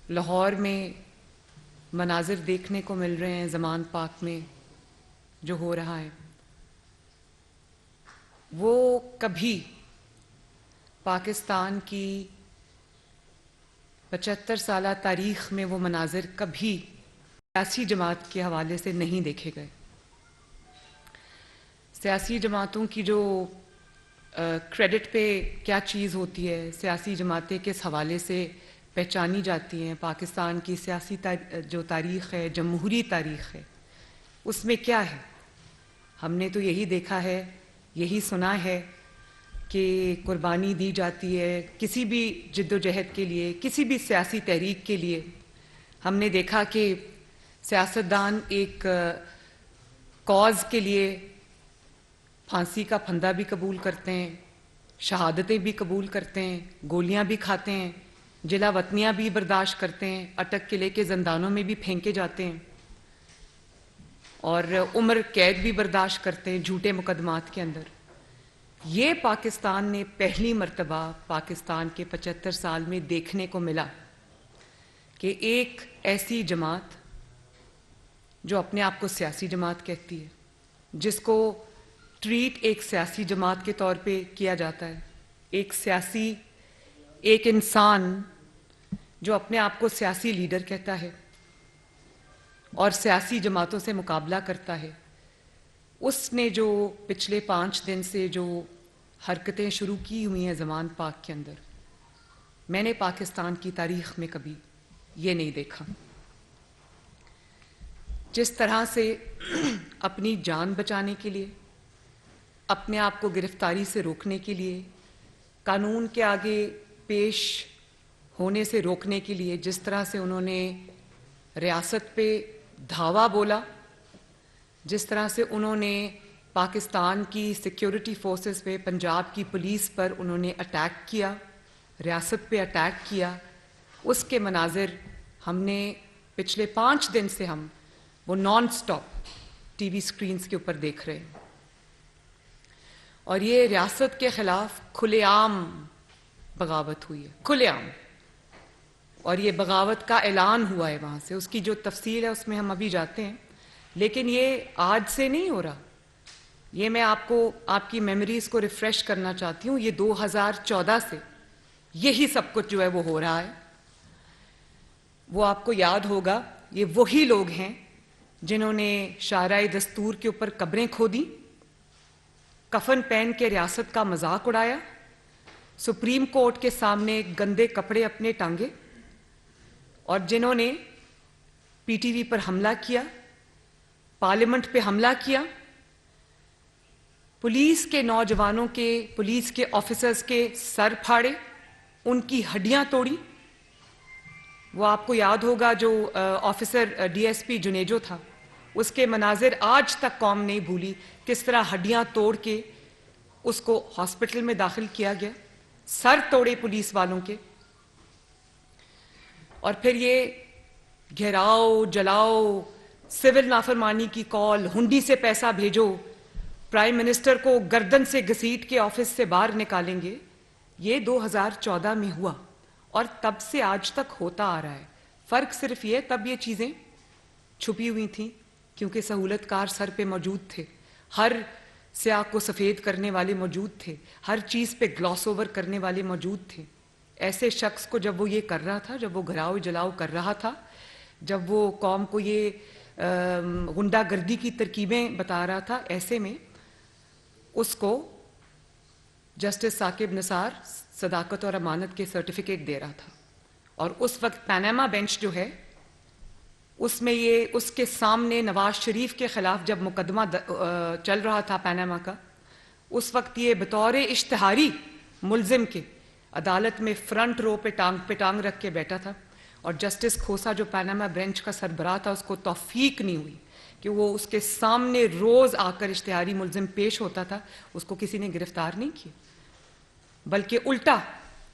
لاہور میں مناظر دیکھنے کو مل رہے ہیں زمان پاک میں جو ہو رہا ہے، وہ کبھی پاکستان کی 75 سالہ تاریخ میں وہ مناظر کبھی سیاسی جماعت کے حوالے سے نہیں دیکھے گئے۔ سیاسی جماعتوں کی جو کریڈٹ پہ کیا چیز ہوتی ہے، سیاسی جماعتیں کس حوالے سے پہچانی جاتی ہیں، پاکستان کی سیاسی جو تاریخ ہے، جمہوری تاریخ ہے، اس میں کیا ہے؟ ہم نے تو یہی دیکھا ہے، یہی سنا ہے کہ قربانی دی جاتی ہے کسی بھی جد و جہد کے لیے، کسی بھی سیاسی تحریک کے لیے۔ ہم نے دیکھا کہ سیاستدان ایک کاز کے لیے پھانسی کا پھندہ بھی قبول کرتے ہیں، شہادتیں بھی قبول کرتے ہیں، گولیاں بھی کھاتے ہیں، جلا وطنیاں بھی برداشت کرتے ہیں، اٹک کے لے کے زندانوں میں بھی پھینکے جاتے ہیں اور عمر قید بھی برداشت کرتے ہیں جھوٹے مقدمات کے اندر۔ یہ پاکستان نے پہلی مرتبہ پاکستان کے 75 سال میں دیکھنے کو ملا کہ ایک ایسی جماعت جو اپنے آپ کو سیاسی جماعت کہتی ہے، جس کو ٹریٹ ایک سیاسی جماعت کے طور پہ کیا جاتا ہے، ایک انسان جو اپنے آپ کو سیاسی لیڈر کہتا ہے اور سیاسی جماعتوں سے مقابلہ کرتا ہے، اس نے جو پچھلے 5 دن سے جو حرکتیں شروع کی ہوئی ہیں زمان پاک کے اندر، میں نے پاکستان کی تاریخ میں کبھی یہ نہیں دیکھا۔ جس طرح سے اپنی جان بچانے کے لیے، اپنے آپ کو گرفتاری سے روکنے کے لیے، قانون کے آگے پیش ہونے سے روکنے کے لیے جس طرح سے انہوں نے ریاست پہ دھاوا بولا، جس طرح سے انہوں نے پاکستان کی سیکیورٹی فورسز پہ، پنجاب کی پولیس پر انہوں نے اٹیک کیا، ریاست پہ اٹیک کیا، اس کے مناظر ہم نے پچھلے 5 دن سے ہم وہ naan stop T V screens کے اوپر دیکھ رہے ہیں۔ اور یہ ریاست کے خلاف کھلے عام بغاوت ہوئی ہے، کھلے عام، اور یہ بغاوت کا اعلان ہوا ہے وہاں سے۔ اس کی جو تفصیل ہے اس میں ہم ابھی جاتے ہیں، لیکن یہ آج سے نہیں ہو رہا۔ یہ میں آپ کو آپ کی میموریز کو ریفریش کرنا چاہتی ہوں، یہ 2014 سے یہی سب کچھ جو ہے وہ ہو رہا ہے۔ وہ آپ کو یاد ہوگا، یہ وہی لوگ ہیں جنہوں نے شاہراہ دستور کے اوپر قبریں کھودی، کفن پہن کے ریاست کا مذاق اڑایا، سپریم کورٹ کے سامنے گندے کپڑے اپنے ٹانگے، اور جنہوں نے پی ٹی وی پر حملہ کیا، پارلیمنٹ پہ حملہ کیا، پولیس کے نوجوانوں کے، پولیس کے آفیسرز کے سر پھاڑے، ان کی ہڈیاں توڑی۔ وہ آپ کو یاد ہوگا جو officer D S P Junejo تھا، اس کے مناظر آج تک قوم نہیں بھولی، کس طرح ہڈیاں توڑ کے اس کو ہاسپٹل میں داخل کیا گیا، سر توڑے پولیس والوں کے۔ اور پھر یہ گھیراؤ، جلاؤ، سول نافرمانی کی کال، ہنڈی سے پیسہ بھیجو، پرائم منسٹر کو گردن سے گھسیٹ کے آفس سے باہر نکالیں گے، یہ 2014 میں ہوا اور تب سے آج تک ہوتا آ رہا ہے۔ فرق صرف یہ، تب یہ چیزیں چھپی ہوئی تھیں کیونکہ سہولت کار سر پہ موجود تھے، ہر سیاہ کو سفید کرنے والے موجود تھے، ہر چیز پہ گلاس اوور کرنے والے موجود تھے۔ ایسے شخص کو جب وہ یہ کر رہا تھا، جب وہ گھراؤ جلاؤ کر رہا تھا، جب وہ قوم کو یہ غنڈہ گردی کی ترکیبیں بتا رہا تھا، ایسے میں اس کو جسٹس ثاقب نثار صداقت اور امانت کے سرٹیفکیٹ دے رہا تھا۔ اور اس وقت پاناما بینچ جو ہے، اس میں یہ اس کے سامنے نواز شریف کے خلاف جب مقدمہ چل رہا تھا پاناما کا، اس وقت یہ بطور اشتہاری ملزم کے عدالت میں فرنٹ رو پہ ٹانگ رکھ کے بیٹھا تھا، اور جسٹس کھوسا جو پاناما بینچ کا سربراہ تھا، اس کو توفیق نہیں ہوئی کہ وہ اس کے سامنے روز آ کر اشتہاری ملزم پیش ہوتا تھا، اس کو کسی نے گرفتار نہیں کیا، بلکہ الٹا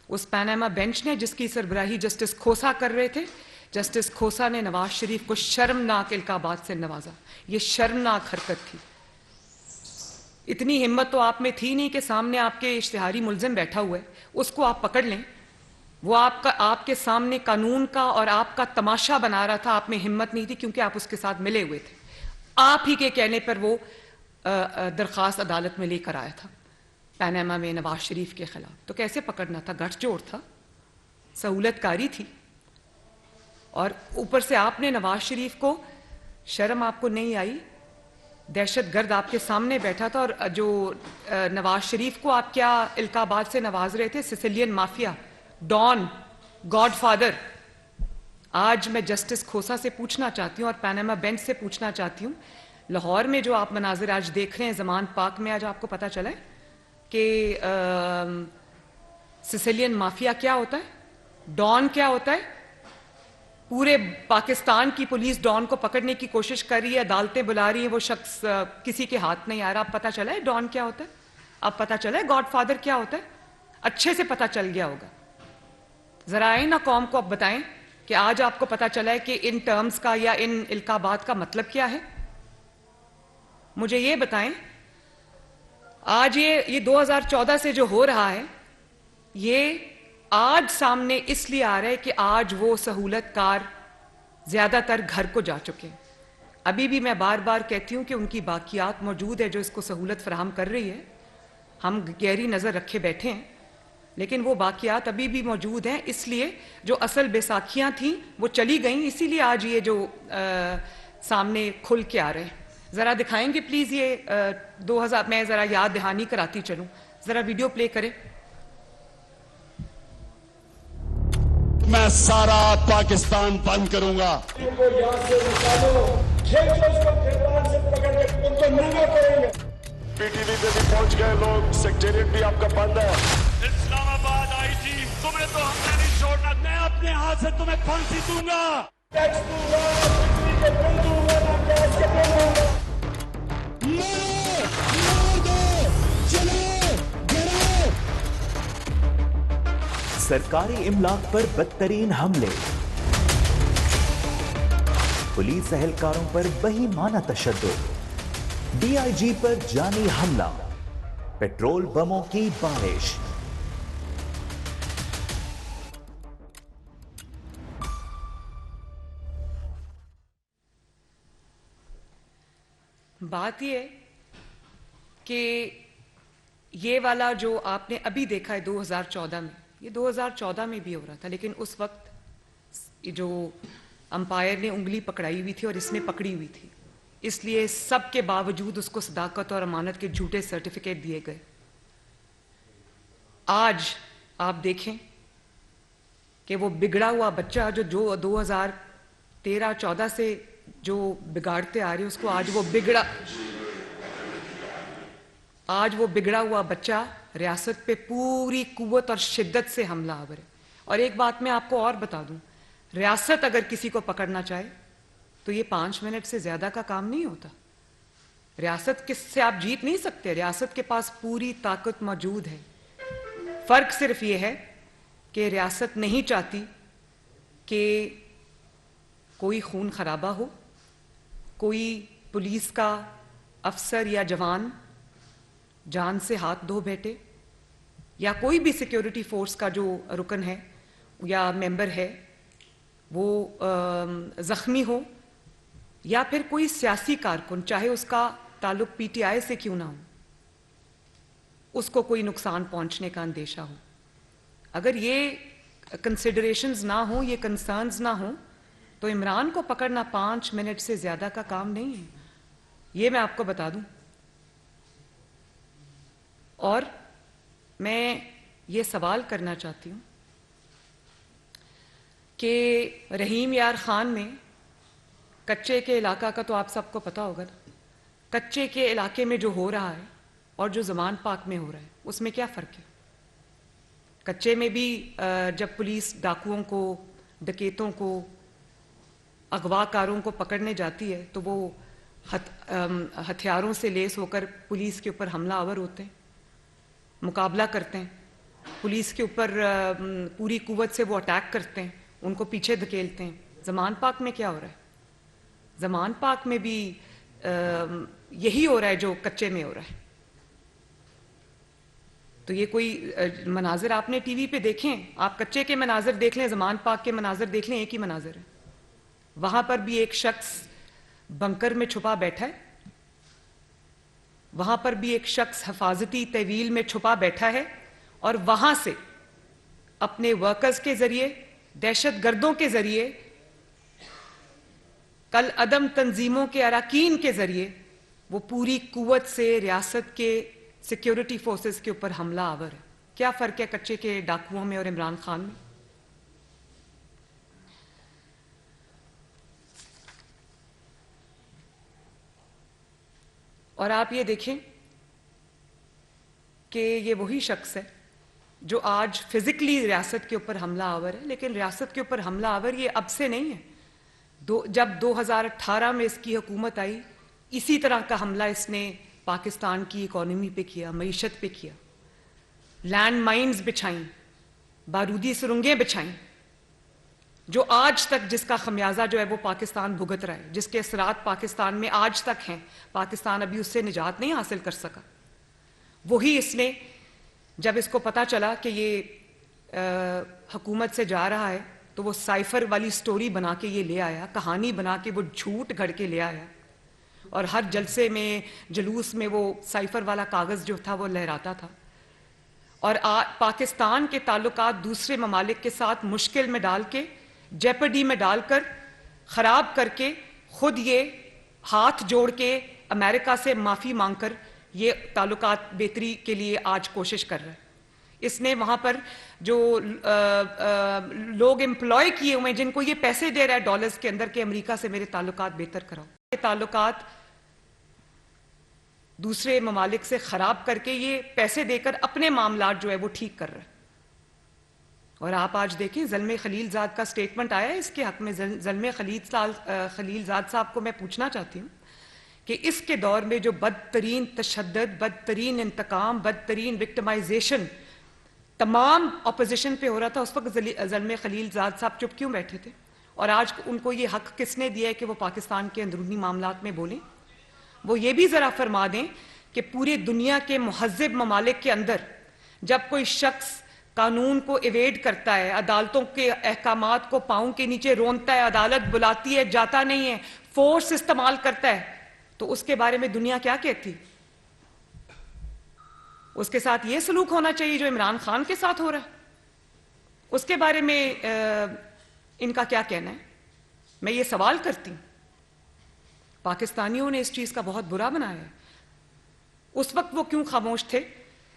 اس پاناما بینچ نے جس کی سربراہی جسٹس کھوسا کر رہے تھے، جسٹس کھوسا نے نواز شریف کو شرمناک القابات سے نوازا۔ یہ شرمناک حرکت تھی۔ اتنی ہمت تو آپ میں تھی نہیں کہ سامنے آپ کے اشتہاری ملزم بیٹھا ہوا ہے، اس کو آپ پکڑ لیں، وہ آپ کے سامنے قانون کا اور آپ کا تماشا بنا رہا تھا. آپ میں ہمت نہیں تھی کیونکہ آپ اس کے ساتھ ملے ہوئے تھے. آپ ہی کے کہنے پر وہ درخواست عدالت میں لے کر آیا تھا پیناما میں نواز شریف کے خلاف. تو کیسے پکڑنا تھا؟ گٹھ جوڑ تھا, سہولت کاری تھی. اور اوپر سے آپ نے نواز شریف کو, شرم آپ کو نہیں آئی؟ دہشت گرد آپ کے سامنے بیٹھا تھا, اور جو نواز شریف کو آپ کیا القا آباد سے نواز رہے تھے, Sicilian mafia, don, godfather. آج میں جسٹس کھوسا سے پوچھنا چاہتی ہوں اور پیناما بینچ سے پوچھنا چاہتی ہوں, لاہور میں جو آپ مناظر آج دیکھ رہے ہیں زمان پاک میں, آج آپ کو پتہ چلا ہے کہ سسیلین مافیا کیا ہوتا ہے, ڈان کیا ہوتا ہے. پورے پاکستان کی پولیس ڈان کو پکڑنے کی کوشش کر رہی ہے, عدالتیں بلا رہی ہیں, وہ شخص کسی کے ہاتھ نہیں آ رہا. اب پتہ چلا ہے ڈان کیا ہوتا ہے, اب پتہ چلا ہے گاڈ فادر کیا ہوتا ہے, اچھے سے پتہ چل گیا ہوگا. ذرا آئیں نا قوم کو اب بتائیں کہ آج آپ کو پتہ چلا ہے کہ ان ٹرمز کا یا ان القابات کا مطلب کیا ہے. مجھے یہ بتائیں, آج یہ 2014 سے جو ہو رہا ہے, یہ آج سامنے اس لیے آ رہا ہے کہ آج وہ سہولت کار زیادہ تر گھر کو جا چکے ہیں. ابھی بھی میں بار بار کہتی ہوں کہ ان کی باقیات موجود ہے جو اس کو سہولت فراہم کر رہی ہے. ہم گہری نظر رکھے بیٹھے ہیں, لیکن وہ باقیات ابھی بھی موجود ہیں. اس لیے جو اصل بیساکھیاں تھیں وہ چلی گئیں, اسی لیے آج یہ جو سامنے کھل کے آ رہے ہیں. ذرا دکھائیں گے پلیز یہ 2000, میں ذرا یاد دہانی کراتی چلوں, ذرا ویڈیو پلے کریں. میں سارا پاکستان بند کروں گا. پی ٹی وی پہ بھی پہنچ گئے لوگ, سیکریٹریٹ بھی آپ کا بند ہے. اسلام آباد آئی ٹی, تمہیں تو ہم نے نہیں چھوڑنا. میں اپنے ہاتھ سے تمہیں پھانسی دوں گا, ٹیکس دوں گا, بجلی کے بل دوں گا, گیس کے بل دوں گا. سرکاری املاک پر بدترین حملے, پولیس اہلکاروں پر بہیمانہ تشدد, ڈی آئی جی پر جانی حملہ, پیٹرول بموں کی بارش. بات یہ ہے کہ یہ والا جو آپ نے ابھی دیکھا ہے 2014 میں, یہ 2014 میں بھی ہو رہا تھا, لیکن اس وقت جو امپائر نے انگلی پکڑائی ہوئی تھی اور اس نے پکڑی ہوئی تھی, اس لیے سب کے باوجود اس کو صداقت اور امانت کے جھوٹے سرٹیفکیٹ دیے گئے. آج آپ دیکھیں کہ وہ بگڑا ہوا بچہ جو 2013-14 سے جو بگاڑتے آ رہے ہیں اس کو, آج وہ بگڑا ہوا بچہ ریاست پہ پوری قوت اور شدت سے حملہ آور ہے. اور ایک بات میں آپ کو اور بتا دوں, ریاست اگر کسی کو پکڑنا چاہے تو یہ 5 منٹ سے زیادہ کا کام نہیں ہوتا. ریاست کس سے آپ جیت نہیں سکتے, ریاست کے پاس پوری طاقت موجود ہے. فرق صرف یہ ہے کہ ریاست نہیں چاہتی کہ کوئی خون خرابہ ہو, کوئی پولیس کا افسر یا جوان جان سے ہاتھ دھو بیٹھے, یا کوئی بھی سیکیورٹی فورس کا جو رکن ہے یا ممبر ہے وہ زخمی ہو, یا پھر کوئی سیاسی کارکن چاہے اس کا تعلق پی ٹی آئی سے کیوں نہ ہو, اس کو کوئی نقصان پہنچنے کا اندیشہ ہو. اگر یہ کنسیڈریشنز نہ ہوں, یہ کنسرنز نہ ہوں, تو عمران کو پکڑنا 5 منٹ سے زیادہ کا کام نہیں ہے. یہ میں آپ کو بتا دوں. اور میں یہ سوال کرنا چاہتی ہوں کہ رحیم یار خان میں کچے کے علاقہ کا تو آپ سب کو پتہ ہوگا, کچے کے علاقے میں جو ہو رہا ہے اور جو زمان پاک میں ہو رہا ہے اس میں کیا فرق ہے؟ کچے میں بھی جب پولیس ڈاکوؤں کو, ڈکیتوں کو, اغوا کاروں کو پکڑنے جاتی ہے تو وہ ہتھیاروں سے لیس ہو کر پولیس کے اوپر حملہ آور ہوتے ہیں, مقابلہ کرتے ہیں, پولیس کے اوپر پوری قوت سے وہ اٹیک کرتے ہیں, ان کو پیچھے دھکیلتے ہیں. زمان پاک میں کیا ہو رہا ہے؟ زمان پاک میں بھی یہی ہو رہا ہے جو کچے میں ہو رہا ہے. تو یہ کوئی مناظر آپ نے ٹی وی پہ دیکھیں, آپ کچے کے مناظر دیکھ لیں, زمان پاک کے مناظر دیکھ لیں, ایک ہی مناظر ہے. وہاں پر بھی ایک شخص بنکر میں چھپا بیٹھا ہے, وہاں پر بھی ایک شخص حفاظتی تحویل میں چھپا بیٹھا ہے, اور وہاں سے اپنے ورکرز کے ذریعے, دہشت گردوں کے ذریعے, کل عدم تنظیموں کے اراکین کے ذریعے وہ پوری قوت سے ریاست کے سیکیورٹی فورسز کے اوپر حملہ آور ہے. کیا فرق ہے کچے کے ڈاکوؤں میں اور عمران خان میں؟ اور آپ یہ دیکھیں کہ یہ وہی شخص ہے جو آج فزیکلی ریاست کے اوپر حملہ آور ہے, لیکن ریاست کے اوپر حملہ آور یہ اب سے نہیں ہے. جب 2018 میں اس کی حکومت آئی, اسی طرح کا حملہ اس نے پاکستان کی اکانومی پہ کیا, معیشت پہ کیا, لینڈ مائنز بچھائیں, بارودی سرنگیں بچھائیں, جو آج تک جس کا خمیازہ جو ہے وہ پاکستان بھگت رہا ہے, جس کے اثرات پاکستان میں آج تک ہیں. پاکستان ابھی اس سے نجات نہیں حاصل کر سکا. وہی اس نے جب اس کو پتا چلا کہ یہ حکومت سے جا رہا ہے تو وہ سائفر والی سٹوری بنا کے یہ لے آیا, کہانی بنا کے وہ جھوٹ گھڑ کے لے آیا, اور ہر جلسے میں جلوس میں وہ سائفر والا کاغذ جو تھا وہ لہراتا تھا, اور پاکستان کے تعلقات دوسرے ممالک کے ساتھ مشکل میں ڈال کے, جیپرڈی میں ڈال کر, خراب کر کے, خود یہ ہاتھ جوڑ کے امریکہ سے معافی مانگ کر یہ تعلقات بہتری کے لیے آج کوشش کر رہا ہے. اس نے وہاں پر جو لوگ امپلائی کیے ہوئے ہیں, جن کو یہ پیسے دے رہا ہے ڈالرز کے اندر کہ امریکہ سے میرے تعلقات بہتر کراؤ, یہ تعلقات دوسرے ممالک سے خراب کر کے یہ پیسے دے کر اپنے معاملات جو ہے وہ ٹھیک کر رہا ہے. اور آپ آج دیکھیں زلمے خلیل زاد کا سٹیٹمنٹ آیا ہے اس کے حق میں. زلمے خلیل زاد صاحب کو میں پوچھنا چاہتی ہوں کہ اس کے دور میں جو بدترین تشدد, بدترین انتقام, بدترین وکٹمائزیشن تمام اپوزیشن پہ ہو رہا تھا, اس وقت زلمے خلیل زاد صاحب چپ کیوں بیٹھے تھے؟ اور آج ان کو یہ حق کس نے دیا ہے کہ وہ پاکستان کے اندرونی معاملات میں بولیں؟ وہ یہ بھی ذرا فرما دیں کہ پوری دنیا کے مہذب ممالک کے اندر جب کوئی شخص قانون کو ایویڈ کرتا ہے, عدالتوں کے احکامات کو پاؤں کے نیچے رونتا ہے, عدالت بلاتی ہے جاتا نہیں ہے, فورس استعمال کرتا ہے, تو اس کے بارے میں دنیا کیا کہتی؟ اس کے ساتھ یہ سلوک ہونا چاہیے جو عمران خان کے ساتھ ہو رہا ہے. اس کے بارے میں ان کا کیا کہنا ہے؟ میں یہ سوال کرتی ہوں. پاکستانیوں نے اس چیز کا بہت برا بنایا ہے. اس وقت وہ کیوں خاموش تھے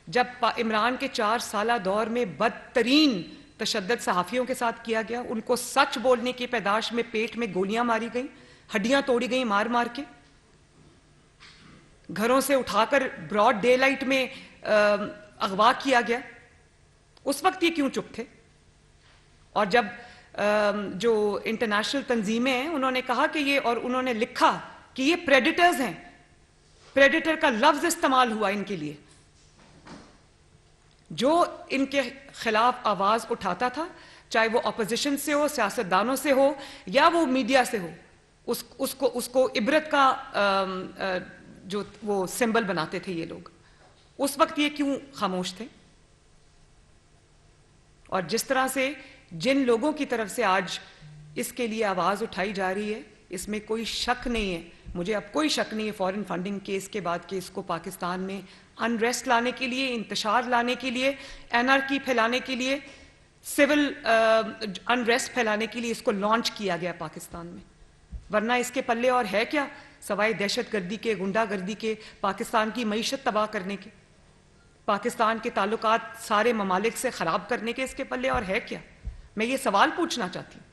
جب عمران کے 4 سالہ دور میں بدترین تشدد صحافیوں کے ساتھ کیا گیا؟ ان کو سچ بولنے کی پیداش میں پیٹ میں گولیاں ماری گئیں, ہڈیاں توڑی گئیں مار مار کے, گھروں سے اٹھا کر براڈ ڈے لائٹ میں اغوا کیا گیا. اس وقت یہ کیوں چپ تھے؟ اور جب جو انٹرنیشنل تنظیمیں ہیں انہوں نے کہا کہ یہ, اور انہوں نے لکھا کہ یہ پریڈیٹرز ہیں, پریڈیٹر کا لفظ استعمال ہوا ان کے لیے, جو ان کے خلاف آواز اٹھاتا تھا, چاہے وہ اپوزیشن سے ہو, سیاستدانوں سے ہو, یا وہ میڈیا سے ہو, اس کو عبرت کا جو وہ سمبل بناتے تھے یہ لوگ. اس وقت یہ کیوں خاموش تھے؟ اور جس طرح سے جن لوگوں کی طرف سے آج اس کے لیے آواز اٹھائی جا رہی ہے, اس میں کوئی شک نہیں ہے, مجھے اب کوئی شک نہیں ہے فورن فنڈنگ کیس کے بعد کہ اس کو پاکستان میں انریسٹ لانے کے لیے, انتشار لانے کے لیے, اینارکی پھیلانے کے لیے, سول انریسٹ پھیلانے کے لیے اس کو لانچ کیا گیا پاکستان میں. ورنہ اس کے پلے اور ہے کیا سوائے دہشت گردی کے, گنڈا گردی کے, پاکستان کی معیشت تباہ کرنے کے, پاکستان کے تعلقات سارے ممالک سے خراب کرنے کے اس کے پلے اور ہے کیا؟ میں یہ سوال پوچھنا چاہتی ہوں.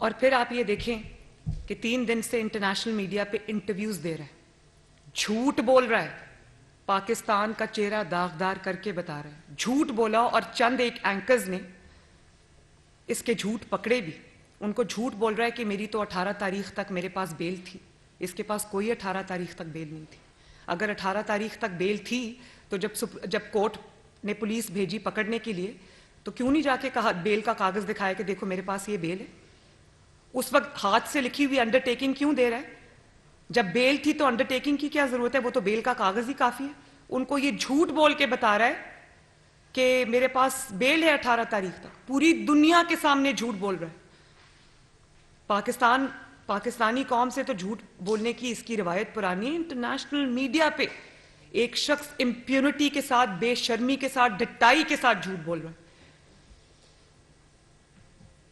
اور پھر آپ یہ دیکھیں کہ 3 دن سے انٹرنیشنل میڈیا پہ انٹرویوز دے رہا ہے, جھوٹ بول رہا ہے, پاکستان کا چہرہ داغدار کر کے بتا رہا ہے, جھوٹ بولا. اور چند ایک اینکرز نے اس کے جھوٹ پکڑے بھی. ان کو جھوٹ بول رہا ہے کہ میری تو 18 تاریخ تک میرے پاس بیل تھی. اس کے پاس کوئی 18 تاریخ تک بیل نہیں تھی. اگر 18 تاریخ تک بیل تھی تو جب کورٹ نے پولیس بھیجی پکڑنے کے لیے تو کیوں نہیں جا کے کہا بیل کا کاغذ دکھایا کہ دیکھو میرے پاس یہ بیل ہے؟ اس وقت ہاتھ سے لکھی ہوئی انڈر ٹیکنگ کیوں دے رہا ہے؟ جب بیل تھی تو انڈر ٹیکنگ کی کیا ضرورت ہے؟ وہ تو بیل کا کاغذ ہی کافی ہے. ان کو یہ جھوٹ بول کے بتا رہا ہے کہ میرے پاس بیل ہے 18 تاریخ تک. پوری دنیا کے سامنے جھوٹ بول رہا ہے. پاکستانی قوم سے تو جھوٹ بولنے کی اس کی روایت پرانی ہے. انٹرنیشنل میڈیا پہ ایک شخص امپیونٹی کے ساتھ، بے شرمی کے ساتھ، ڈٹائی کے ساتھ جھوٹ بول رہا ہے.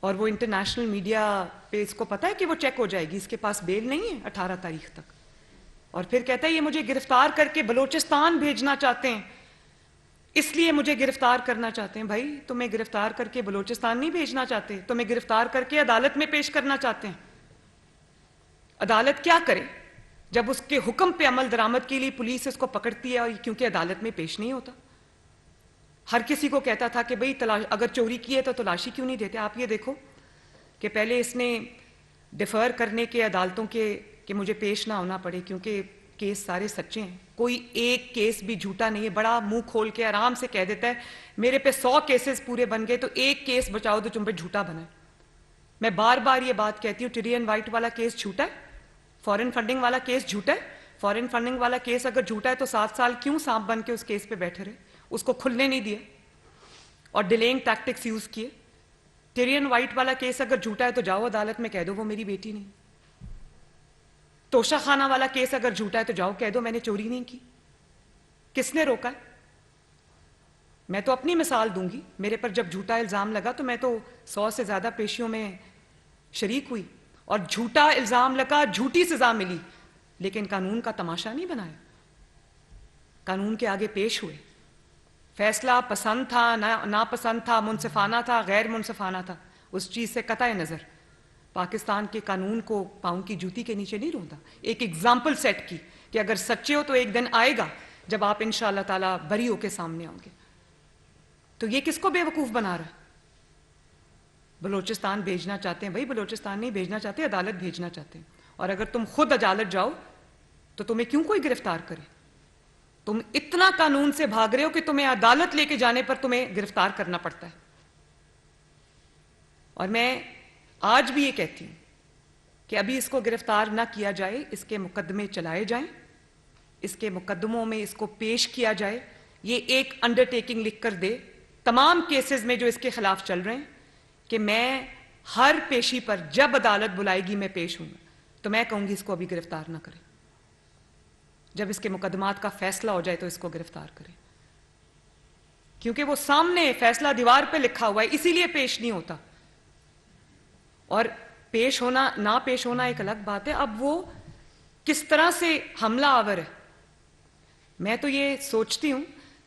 اور وہ انٹرنیشنل میڈیا پہ اس کو پتا ہے کہ وہ چیک ہو جائے گی، اس کے پاس بیل نہیں ہے 18 تاریخ تک. اور پھر کہتا ہے یہ مجھے گرفتار کر کے بلوچستان بھیجنا چاہتے ہیں، اس لیے مجھے گرفتار کرنا چاہتے ہیں. بھائی تمہیں گرفتار کر کے بلوچستان نہیں بھیجنا چاہتے، تمہیں گرفتار کر کے عدالت میں پیش کرنا چاہتے ہیں. عدالت کیا کرے جب اس کے حکم پہ عمل درآمد کے لیے پولیس اس کو پکڑتی ہے اور کیونکہ عدالت میں پیش نہیں ہوتا. ہر کسی کو کہتا تھا کہ بھئی اگر چوری کی ہے تو تلاشی کیوں نہیں دیتے. آپ یہ دیکھو کہ پہلے اس نے ڈیفر کرنے کے عدالتوں کے کہ مجھے پیش نہ ہونا پڑے کیونکہ کیس سارے سچے ہیں، کوئی ایک کیس بھی جھوٹا نہیں ہے. بڑا منہ کھول کے آرام سے کہہ دیتا ہے میرے پہ 100 کیسز پورے بن گئے تو ایک کیس بچاؤ تو تم پہ جھوٹا بنا ہے. میں بار بار یہ بات کہتی ہوں، ٹیرین وائٹ والا کیس جھوٹا ہے، فارن فنڈنگ والا کیس جھوٹا ہے. فارن فنڈنگ والا کیس اگر جھوٹا ہے تو 7 سال کیوں سانپ بن کے اس کیس پہ بیٹھے رہے؟ اس کو کھلنے نہیں دیا اور ڈیلینگ ٹیکٹکس یوز کیے. ٹیرین وائٹ والا کیس اگر جھوٹا ہے تو جاؤ عدالت میں کہہ دو وہ میری بیٹی نہیں. توشہ خانہ والا کیس اگر جھوٹا ہے تو جاؤ کہہ دو میں نے چوری نہیں کی. کس نے روکا ہے؟ میں تو اپنی مثال دوں گی. میرے پر جب جھوٹا الزام لگا تو میں تو 100 سے زیادہ پیشیوں میں شریک ہوئی اور جھوٹا الزام لگا، جھوٹی سزا ملی، لیکن قانون کا تماشا نہیں بنایا. قانون کے آگے پیش ہوئے. فیصلہ پسند تھا، ناپسند تھا، منصفانہ تھا، غیر منصفانہ تھا، اس چیز سے قطع نظر پاکستان کے قانون کو پاؤں کی جوتی کے نیچے نہیں روندا. ایک ایگزامپل سیٹ کی کہ اگر سچے ہو تو ایک دن آئے گا جب آپ انشاءاللہ تعالیٰ بری ہو کے سامنے آؤ گے. تو یہ کس کو بے وقوف بنا رہا ہے؟ بلوچستان بھیجنا چاہتے ہیں. بھائی بلوچستان نہیں بھیجنا چاہتے، عدالت بھیجنا چاہتے ہیں. اور اگر تم خود عدالت جاؤ تو تمہیں کیوں کوئی گرفتار کرے؟ تم اتنا قانون سے بھاگ رہے ہو کہ تمہیں عدالت لے کے جانے پر تمہیں گرفتار کرنا پڑتا ہے. اور میں آج بھی یہ کہتی ہوں کہ ابھی اس کو گرفتار نہ کیا جائے، اس کے مقدمے چلائے جائیں، اس کے مقدموں میں اس کو پیش کیا جائے. یہ ایک انڈر ٹیکنگ لکھ کر دے تمام کیسز میں جو اس کے خلاف چل رہے ہیں کہ میں ہر پیشی پر جب عدالت بلائے گی میں پیش ہوں گا. تو میں کہوں گی اس کو ابھی گرفتار نہ کریں. جب اس کے مقدمات کا فیصلہ ہو جائے تو اس کو گرفتار کریں، کیونکہ وہ سامنے فیصلہ دیوار پہ لکھا ہوا ہے، اسی لیے پیش نہیں ہوتا. اور پیش ہونا نہ پیش ہونا ایک الگ بات ہے. اب وہ کس طرح سے حملہ آور ہے. میں تو یہ سوچتی ہوں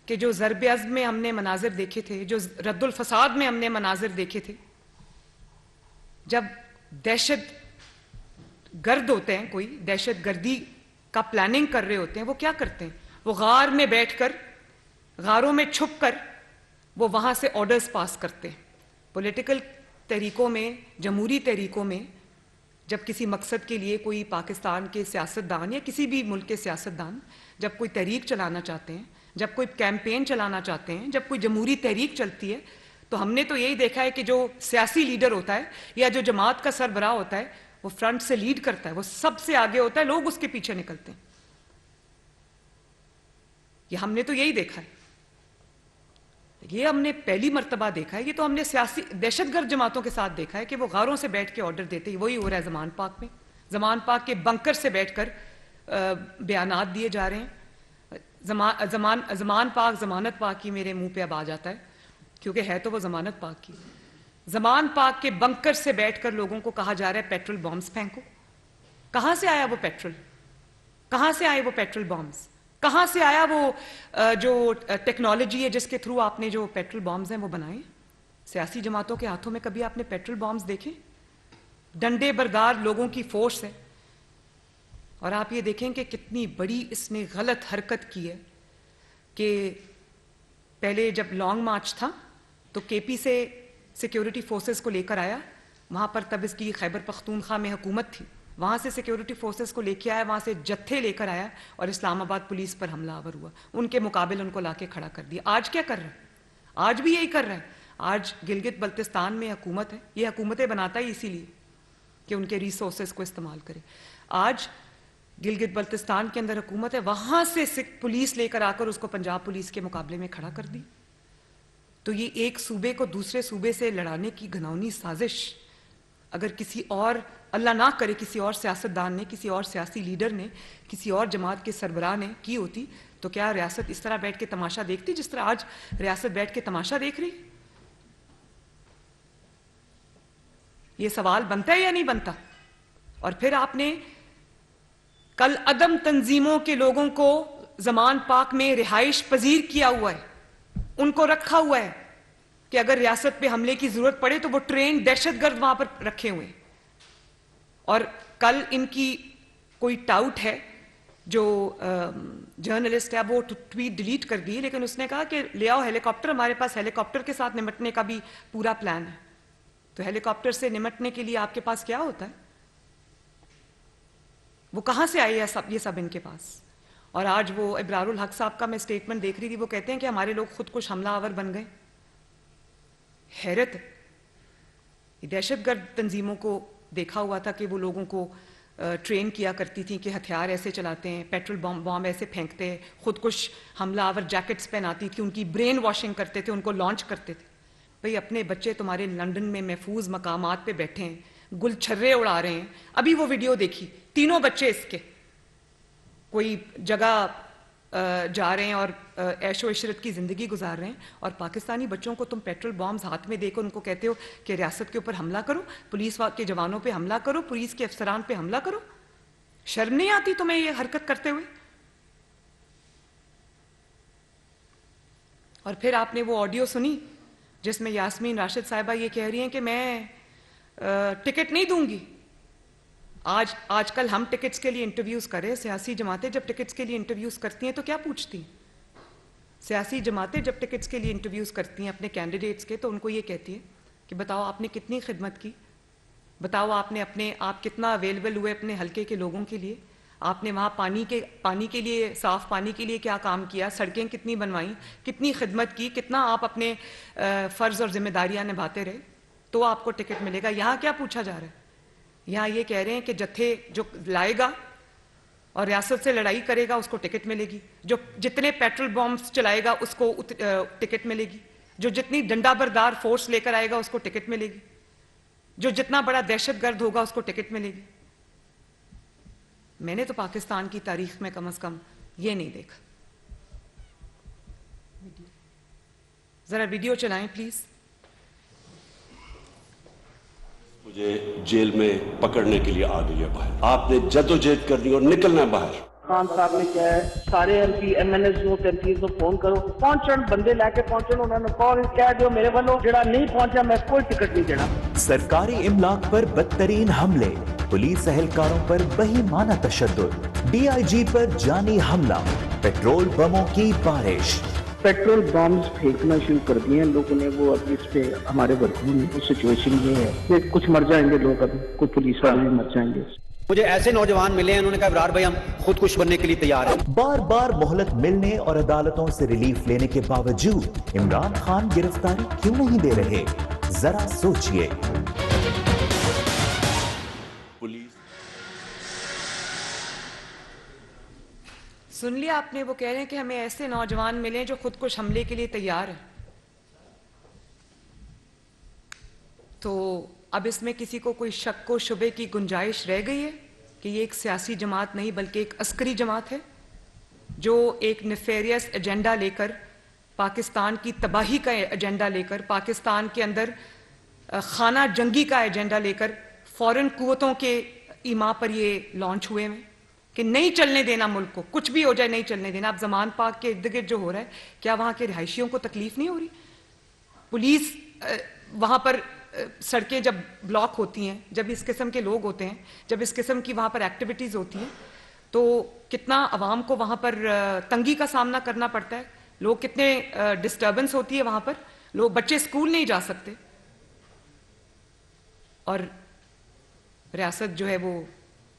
کہ جو ضرب عزم میں ہم نے مناظر دیکھے تھے، جو رد الفساد میں ہم نے مناظر دیکھے تھے، جب دہشت گرد ہوتے ہیں، کوئی دہشت گردی کا پلاننگ کر رہے ہوتے ہیں، وہ کیا کرتے ہیں؟ وہ غار میں بیٹھ کر، غاروں میں چھپ کر وہ وہاں سے آرڈرز پاس کرتے ہیں. پولیٹیکل تحریکوں میں، جمہوری تحریکوں میں جب کسی مقصد کے لیے کوئی پاکستان کے سیاستدان یا کسی بھی ملک کے سیاستدان جب کوئی تحریک چلانا چاہتے ہیں، جب کوئی کیمپین چلانا چاہتے ہیں، جب کوئی جمہوری تحریک چلتی ہے، تو ہم نے تو یہی دیکھا ہے کہ جو سیاسی لیڈر ہوتا ہے یا جو جماعت کا سربراہ ہوتا ہے وہ فرنٹ سے لیڈ کرتا ہے، وہ سب سے آگے ہوتا ہے، لوگ اس کے پیچھے نکلتے ہیں. یہ ہم نے تو یہی دیکھا ہے. یہ ہم نے پہلی مرتبہ دیکھا ہے. یہ تو ہم نے سیاسی دہشت گرد جماعتوں کے ساتھ دیکھا ہے کہ وہ غاروں سے بیٹھ کے آرڈر دیتے ہیں. وہی ہو رہا ہے زمان پاک میں. زمان پاک کے بنکر سے بیٹھ کر بیانات دیے جا رہے ہیں. زمان پاک، ضمانت پاک کی میرے منہ پہ اب آ جاتا ہے کیونکہ ہے تو وہ ضمانت پاک کی. زمان پاک کے بنکر سے بیٹھ کر لوگوں کو کہا جا رہا ہے پیٹرول بامز پھینکو. کہاں سے آیا وہ پیٹرول؟ کہاں سے آئے وہ پیٹرول بامز؟ کہاں سے آیا وہ جو ٹیکنالوجی ہے جس کے تھرو آپ نے جو پیٹرول بامز ہیں وہ بنائے؟ سیاسی جماعتوں کے ہاتھوں میں کبھی آپ نے پیٹرول بامز دیکھے؟ ڈنڈے بردار لوگوں کی فورس ہے. اور آپ یہ دیکھیں کہ کتنی بڑی اس نے غلط حرکت کی ہے کہ پہلے جب لانگ مارچ تھا تو کے پی سے سیکیورٹی فورسز کو لے کر آیا. وہاں پر تب اس کی خیبر پختونخوا میں حکومت تھی. وہاں سے سیکیورٹی فورسز کو لے کے آیا, وہاں سے جتھے لے کر آیا اور اسلام آباد پولیس پر حملہ آور ہوا, ان کے مقابل ان کو لا کے کھڑا کر دیا. آج کیا کر رہا ہے؟ آج بھی یہی کر رہا ہے. آج گلگت بلتستان میں حکومت ہے, یہ حکومتیں بناتا ہی اسی لیے کہ ان کے ریسورسز کو استعمال کرے. آج گلگت بلتستان کے اندر حکومت ہے, وہاں سے پولیس لے کر آ کر اس کو پنجاب پولیس کے مقابلے میں کھڑا کر دی. تو یہ ایک صوبے کو دوسرے صوبے سے لڑانے کی گھناؤنی سازش اگر کسی اور, اللہ نہ کرے, کسی اور سیاستدان نے, کسی اور سیاسی لیڈر نے, کسی اور جماعت کے سربراہ نے کی ہوتی تو کیا ریاست اس طرح بیٹھ کے تماشا دیکھتی جس طرح آج ریاست بیٹھ کے تماشا دیکھ رہی؟ یہ سوال بنتا ہے یا نہیں بنتا؟ اور پھر آپ نے کل عدم تنظیموں کے لوگوں کو زمان پاک میں رہائش پذیر کیا ہوا ہے, ان کو رکھا ہوا ہے کہ اگر ریاست پہ حملے کی ضرورت پڑے تو وہ ٹرینڈ دہشت گرد وہاں پر رکھے ہوئے ہیں. اور کل ان کی کوئی ٹاؤٹ ہے جو جرنلسٹ ہے, وہ ٹویٹ ڈیلیٹ کر دی, لیکن اس نے کہا کہ لے آؤ ہیلی کاپٹر, ہمارے پاس ہیلی کاپٹر کے ساتھ نمٹنے کا بھی پورا پلان ہے. تو ہیلی کاپٹر سے نمٹنے کے لیے آپ کے پاس کیا ہوتا ہے؟ وہ کہاں سے آئے یہ سب ان کے پاس؟ اور آج وہ ابرار الحق صاحب کا میں سٹیٹمنٹ دیکھ رہی تھی, وہ کہتے ہیں کہ ہمارے لوگ خود کش حملہ آور بن گئے. حیرت ہے. دہشت گرد تنظیموں کو دیکھا ہوا تھا کہ وہ لوگوں کو ٹرین کیا کرتی تھیں کہ ہتھیار ایسے چلاتے ہیں, پیٹرول بام ایسے پھینکتے ہیں, خود کش حملہ آور جیکٹس پہناتی تھی, ان کی برین واشنگ کرتے تھے, ان کو لانچ کرتے تھے. بھئی اپنے بچے تمہارے لندن میں محفوظ مقامات پہ بیٹھے ہیں, گل چھرے اڑا رہے ہیں. ابھی وہ ویڈیو دیکھی, تینوں بچے اس کے کوئی جگہ جا رہے ہیں اور عیش و عشرت کی زندگی گزار رہے ہیں, اور پاکستانی بچوں کو تم پیٹرول بامز ہاتھ میں دے کر ان کو کہتے ہو کہ ریاست کے اوپر حملہ کرو, پولیس کے جوانوں پہ حملہ کرو, پولیس کے افسران پہ حملہ کرو. شرم نہیں آتی تمہیں یہ حرکت کرتے ہوئے؟ اور پھر آپ نے وہ آڈیو سنی جس میں یاسمین راشد صاحبہ یہ کہہ رہی ہیں کہ میں ٹکٹ نہیں دوں گی. آج کل ہم ٹکٹس کے لیے انٹرویوز کریں, سیاسی جماعتیں جب ٹکٹس کے لیے انٹرویوز کرتی ہیں تو کیا پوچھتی ہیں؟ سیاسی جماعتیں جب ٹکٹس کے لیے انٹرویوز کرتی ہیں اپنے کینڈیڈیٹس کے, تو ان کو یہ کہتی ہے کہ بتاؤ آپ نے کتنی خدمت کی, بتاؤ آپ کتنا اویلیبل ہوئے اپنے حلقے کے لوگوں کے لیے, آپ نے وہاں پانی کے لیے, صاف پانی کے لیے کیا کام کیا, سڑکیں کتنی بنوائیں, کتنی خدمت کی, کتنا آپ اپنے فرض اور ذمہ داریاں نبھاتے رہے, تو آپ کو ٹکٹ ملے گا. یہاں کیا پوچھا جا رہا ہے؟ یہاں یہ کہہ رہے ہیں کہ جتھے جو لائے گا اور ریاست سے لڑائی کرے گا اس کو ٹکٹ ملے گی, جو جتنے پیٹرول بامز چلائے گا اس کو ٹکٹ ملے گی, جو جتنی ڈنڈا بردار فورس لے کر آئے گا اس کو ٹکٹ ملے گی, جو جتنا بڑا دہشت گرد ہوگا اس کو ٹکٹ ملے گی. میں نے تو پاکستان کی تاریخ میں کم از کم یہ نہیں دیکھا. ذرا ویڈیو چلائیں پلیز. مجھے جیل میں پکڑنے کے لیے آ گئی ہے باہر, آپ نے جدوجہد کرنی اور نکلنا باہر. خان صاحب نے کیا ہے سارے ایم این ایس نو تنقید کو فون کرو, پہنچن بندے لے کے پہنچن, انہوں نے کال کہہ دو میرے والوں جڑا نہیں پہنچا میں کوئی ٹکٹ نہیں دینا. سرکاری املاک پر بدترین حملے, پولیس اہلکاروں پر بہیمانہ تشدد, ڈی آئی جی پر جانی حملہ, پیٹرول بموں کی بارش. پیٹرول بامز پھینکنا شروع کر دیے ہیں لوگوں نے. وہ ابھی اس پہ ہمارے ورکروں میں سچویشن یہ ہے کہ کچھ مر جائیں گے لوگ, ابھی کچھ پولیس والے بھی مر جائیں گے. مجھے ایسے نوجوان ملے ہیں, انہوں نے کہا ابرار بھائی ہم خود کش بننے کے لیے تیار ہیں. بار بار مہلت ملنے اور عدالتوں سے ریلیف لینے کے باوجود عمران خان گرفتاری کیوں نہیں دے رہے؟ ذرا سوچئے. سن لیا آپ نے, وہ کہہ رہے ہیں کہ ہمیں ایسے نوجوان ملے جو خود کش حملے کے لیے تیار ہیں. تو اب اس میں کسی کو کوئی شک و شبے کی گنجائش رہ گئی ہے کہ یہ ایک سیاسی جماعت نہیں بلکہ ایک عسکری جماعت ہے جو ایک نیفیریس ایجنڈا لے کر, پاکستان کی تباہی کا ایجنڈا لے کر, پاکستان کے اندر خانہ جنگی کا ایجنڈا لے کر فورن قوتوں کے ایما پر یہ لانچ ہوئے ہیں کہ نہیں چلنے دینا ملک کو, کچھ بھی ہو جائے نہیں چلنے دینا. اب زمان پاک کے ارد گرد جو ہو رہا ہے, کیا وہاں کے رہائشیوں کو تکلیف نہیں ہو رہی؟ پولیس وہاں پر سڑکیں جب بلاک ہوتی ہیں, جب اس قسم کے لوگ ہوتے ہیں, جب اس قسم کی وہاں پر ایکٹیویٹیز ہوتی ہیں, تو کتنا عوام کو وہاں پر تنگی کا سامنا کرنا پڑتا ہے, لوگ کتنے ڈسٹربنس ہوتی ہے وہاں پر, لوگ بچے اسکول نہیں جا سکتے. اور ریاست جو ہے وہ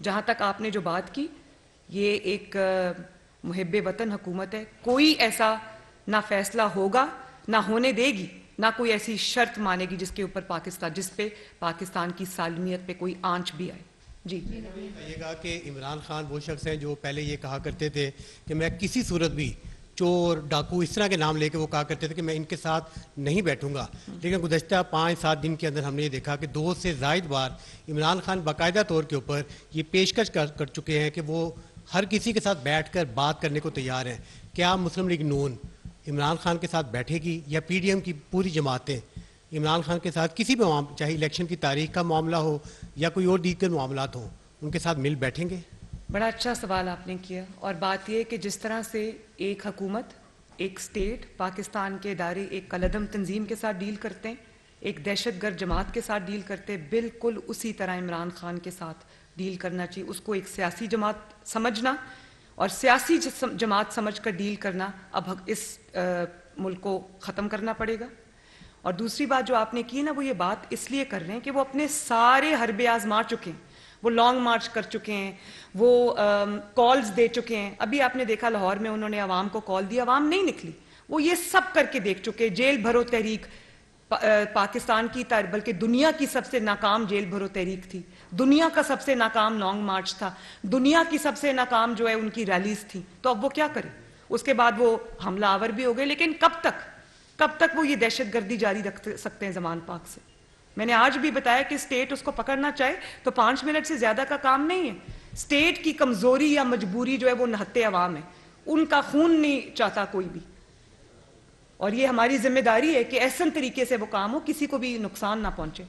جہاں تک آپ نے جو بات کی، یہ ایک محب وطن حکومت ہے. کوئی ایسا نہ فیصلہ ہوگا، نہ ہونے دے گی، نہ کوئی ایسی شرط مانے گی جس پہ پاکستان کی سالمیت پہ کوئی آنچ بھی آئے. جی کہیے گا کہ عمران خان وہ شخص ہیں جو پہلے یہ کہا کرتے تھے کہ میں کسی صورت بھی چور ڈاکو اس طرح کے نام لے کے وہ کہا کرتے تھے کہ میں ان کے ساتھ نہیں بیٹھوں گا، لیکن گزشتہ 5-7 دن کے اندر ہم نے یہ دیکھا کہ 2 سے زائد بار عمران خان باقاعدہ طور کے اوپر یہ پیشکش کر چکے ہیں کہ وہ ہر کسی کے ساتھ بیٹھ کر بات کرنے کو تیار ہیں. کیا مسلم لیگ نون عمران خان کے ساتھ بیٹھے گی یا پی ڈی ایم کی پوری جماعتیں عمران خان کے ساتھ کسی بھی چاہے الیکشن کی تاریخ کا معاملہ ہو یا کوئی اور دیگر معاملات ہوں ان کے ساتھ مل بیٹھیں گے؟ بڑا اچھا سوال آپ نے کیا، اور بات یہ کہ جس طرح سے ایک حکومت، ایک سٹیٹ، پاکستان کے ادارے ایک کالعدم تنظیم کے ساتھ ڈیل کرتے ہیں، ایک دہشت گرد جماعت کے ساتھ ڈیل کرتے ہیں، بالکل اسی طرح عمران خان کے ساتھ ڈیل کرنا چاہیے. اس کو ایک سیاسی جماعت سمجھنا اور سیاسی جماعت سمجھ کر ڈیل کرنا اب اس ملک کو ختم کرنا پڑے گا. اور دوسری بات جو آپ نے کی نا، وہ یہ بات اس لیے کر رہے ہیں کہ وہ اپنے سارے حربے آزما چکے ہیں، وہ لانگ مارچ کر چکے ہیں، وہ کالز دے چکے ہیں. ابھی آپ نے دیکھا لاہور میں انہوں نے عوام کو کال دی، عوام نہیں نکلی. وہ یہ سب کر کے دیکھ چکے. جیل بھرو تحریک پاکستان کی بلکہ دنیا کی سب سے ناکام جیل بھرو تحریک تھی، دنیا کا سب سے ناکام لانگ مارچ تھا، دنیا کی سب سے ناکام جو ہے ان کی ریلیز تھی. تو اب وہ کیا کریں؟ اس کے بعد وہ حملہ آور بھی ہو گئے، لیکن کب تک وہ یہ دہشت گردی جاری رکھ سکتے ہیں زمان پاک سے؟ میں نے آج بھی بتایا کہ اسٹیٹ اس کو پکڑنا چاہے تو 5 منٹ سے زیادہ کا کام نہیں ہے. اسٹیٹ کی کمزوری یا مجبوری جو ہے وہ نہتے عوام ہے، ان کا خون نہیں چاہتا کوئی بھی. اور یہ ہماری ذمہ داری ہے کہ احسن طریقے سے وہ کام ہو، کسی کو بھی نقصان نہ پہنچے.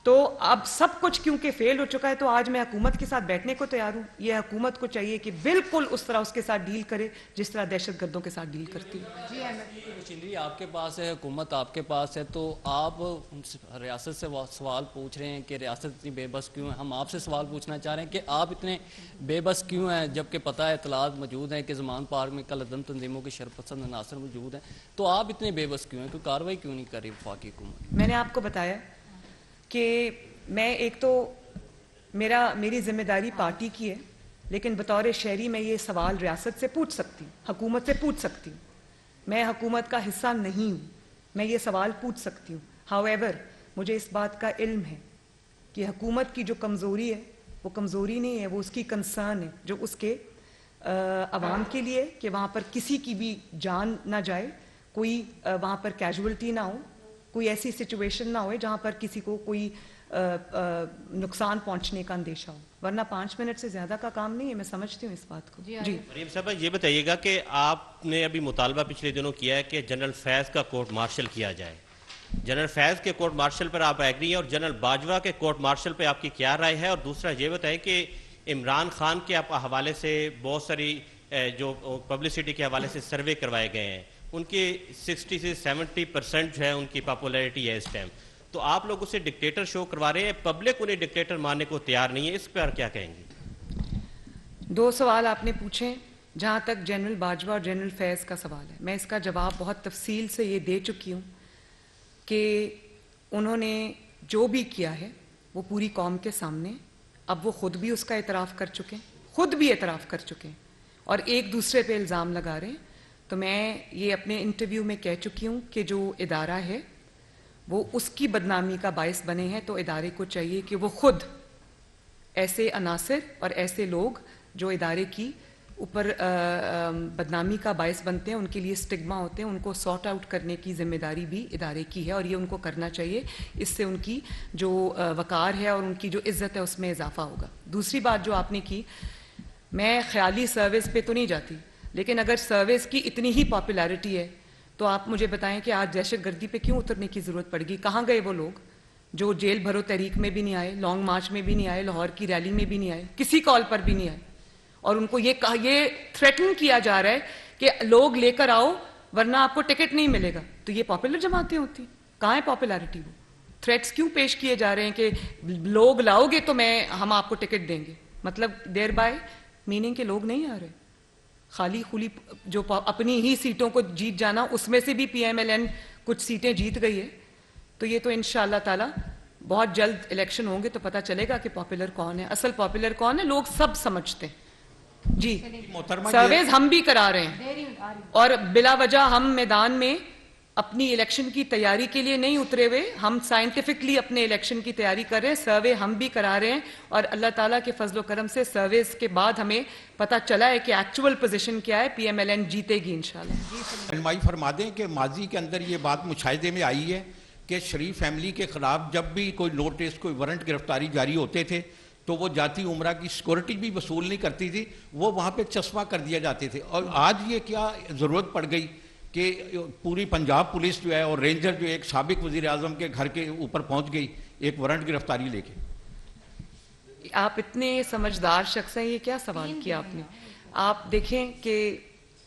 تو اب سب کچھ کیونکہ فیل ہو چکا ہے تو آج میں حکومت کے ساتھ بیٹھنے کو تیار ہوں. یہ حکومت کو چاہیے کہ بالکل اس طرح اس کے ساتھ ڈیل کرے جس طرح دہشت گردوں کے ساتھ ڈیل کرتی ہے. جی آپ کے پاس ہے، حکومت آپ کے پاس ہے، تو آپ ریاست سے سوال پوچھ رہے ہیں کہ ریاست اتنی بے بس کیوں ہے. ہم آپ سے سوال پوچھنا چاہ رہے ہیں کہ آپ اتنے بے بس کیوں ہیں، جبکہ پتہ ہے اطلاعات موجود ہیں کہ زمان پارک میں کالعدم تنظیموں کے شرپسند عناصر موجود ہیں، تو آپ اتنے بے بس کیوں ہیں؟ کوئی کارروائی کیوں نہیں کر رہی وفاقی حکومت؟ میں نے آپ کو بتایا کہ میں ایک تو میری ذمہ داری پارٹی کی ہے، لیکن بطور شہری میں یہ سوال ریاست سے پوچھ سکتی ہوں، حکومت سے پوچھ سکتی ہوں. میں حکومت کا حصہ نہیں ہوں، میں یہ سوال پوچھ سکتی ہوں. however مجھے اس بات کا علم ہے کہ حکومت کی جو کمزوری ہے وہ کمزوری نہیں ہے، وہ اس کی کنسرن ہے جو اس کے عوام کے لیے، کہ وہاں پر کسی کی بھی جان نہ جائے، کوئی وہاں پر کیجولٹی نہ ہو، کوئی ایسی سچویشن نہ ہوئے جہاں پر کسی کو کوئی نقصان پہنچنے کا اندیشہ ہو. ورنہ 5 منٹ سے زیادہ کا کام نہیں ہے. میں سمجھتی ہوں اس بات کو. جی مریم صاحبہ یہ بتائیے گا کہ آپ نے ابھی مطالبہ پچھلے دنوں کیا ہے کہ جنرل فیض کا کورٹ مارشل کیا جائے. جنرل فیض کے کورٹ مارشل پر آپ ایگری ہیں، اور جنرل باجوہ کے کورٹ مارشل پہ آپ کی کیا رائے ہے؟ اور دوسرا یہ بتائیں کہ عمران خان کے حوالے سے بہت ساری جو پبلسٹی کے حوالے سے سروے کروائے گئے ہیں، ان کی 60 سے 70% جو ہے ان کی پاپولیرٹی ہے اس ٹائم، تو آپ لوگ اسے ڈکٹیٹر شو کروا رہے ہیں، پبلک انہیں ڈکٹیٹر ماننے کو تیار نہیں ہے. اس پر کیا کہیں گے؟ 2 سوال آپ نے پوچھے. جہاں تک جنرل باجوہ اور جنرل فیض کا سوال ہے، میں اس کا جواب بہت تفصیل سے یہ دے چکی ہوں کہ انہوں نے جو بھی کیا ہے وہ پوری قوم کے سامنے، اب وہ خود بھی اس کا اعتراف کر چکے ہیں، اور ایک دوسرے پہ الزام لگا رہے ہیں. تو میں یہ اپنے انٹرویو میں کہہ چکی ہوں کہ جو ادارہ ہے وہ اس کی بدنامی کا باعث بنے ہیں، تو ادارے کو چاہیے کہ وہ خود ایسے عناصر اور ایسے لوگ جو ادارے کی اوپر بدنامی کا باعث بنتے ہیں، ان کے لیے سٹگما ہوتے ہیں، ان کو سارٹ آؤٹ کرنے کی ذمہ داری بھی ادارے کی ہے، اور یہ ان کو کرنا چاہیے. اس سے ان کی جو وقار ہے اور ان کی جو عزت ہے اس میں اضافہ ہوگا. دوسری بات جو آپ نے کی، میں خیالی سروس پہ تو نہیں جاتی، لیکن اگر سروس کی اتنی ہی پاپولیرٹی ہے تو آپ مجھے بتائیں کہ آج دہشت گردی پہ کیوں اترنے کی ضرورت پڑ گئی؟ کہاں گئے وہ لوگ جو جیل بھرو تحریک میں بھی نہیں آئے، لانگ مارچ میں بھی نہیں آئے، لاہور کی ریلی میں بھی نہیں آئے، کسی کال پر بھی نہیں آئے، اور ان کو یہ تھریٹن کیا جا رہا ہے کہ لوگ لے کر آؤ ورنہ آپ کو ٹکٹ نہیں ملے گا. تو یہ پاپولر جماعتیں ہوتی ہیں؟ کہاں ہے پاپولیرٹی؟ وہ تھریٹس کیوں پیش کیے جا رہے ہیں کہ لوگ لاؤ گے تو ہم آپ کو ٹکٹ دیں گے؟ مطلب دیر بائی میننگ کہ لوگ نہیں آ رہے، خالی خلی جو اپنی ہی سیٹوں کو جیت جانا، اس میں سے بھی پی ایم ایل این کچھ سیٹیں جیت گئی ہے. تو یہ تو انشاءاللہ تعالی بہت جلد الیکشن ہوں گے تو پتہ چلے گا کہ پاپولر کون ہے, اصل پاپولر کون ہے, لوگ سب سمجھتے ہیں. جی سرویز ہم بھی کرا رہے ہیں, اور بلا وجہ ہم میدان میں اپنی الیکشن کی تیاری کے لیے نہیں اترے ہوئے, ہم سائنٹیفکلی اپنے الیکشن کی تیاری کر رہے ہیں. سروے ہم بھی کرا رہے ہیں, اور اللہ تعالیٰ کے فضل و کرم سے سرویز کے بعد ہمیں پتہ چلا ہے کہ ایکچول پوزیشن کیا ہے, پی ایم ایل این جیتے گی انشاءاللہ. رہنمائی فرما دیں کہ ماضی کے اندر یہ بات مشاہدے میں آئی ہے کہ شریف فیملی کے خلاف جب بھی کوئی نوٹس, کوئی وارنٹ گرفتاری جاری ہوتے تھے تو وہ جاتی عمرہ کی سیکورٹی بھی وصول نہیں کرتی تھی, وہ وہاں پہ چسپاں کر دیا جاتے تھے. اور آج یہ کیا ضرورت پڑ گئی کہ پوری پنجاب پولیس جو ہے اور رینجر جو ایک سابق وزیر اعظم کے گھر کے اوپر پہنچ گئی ایک وارنٹ گرفتاری لے کے؟ آپ اتنے سمجھدار شخص ہیں, یہ کیا سوال کیا آپ نے. آپ دیکھیں کہ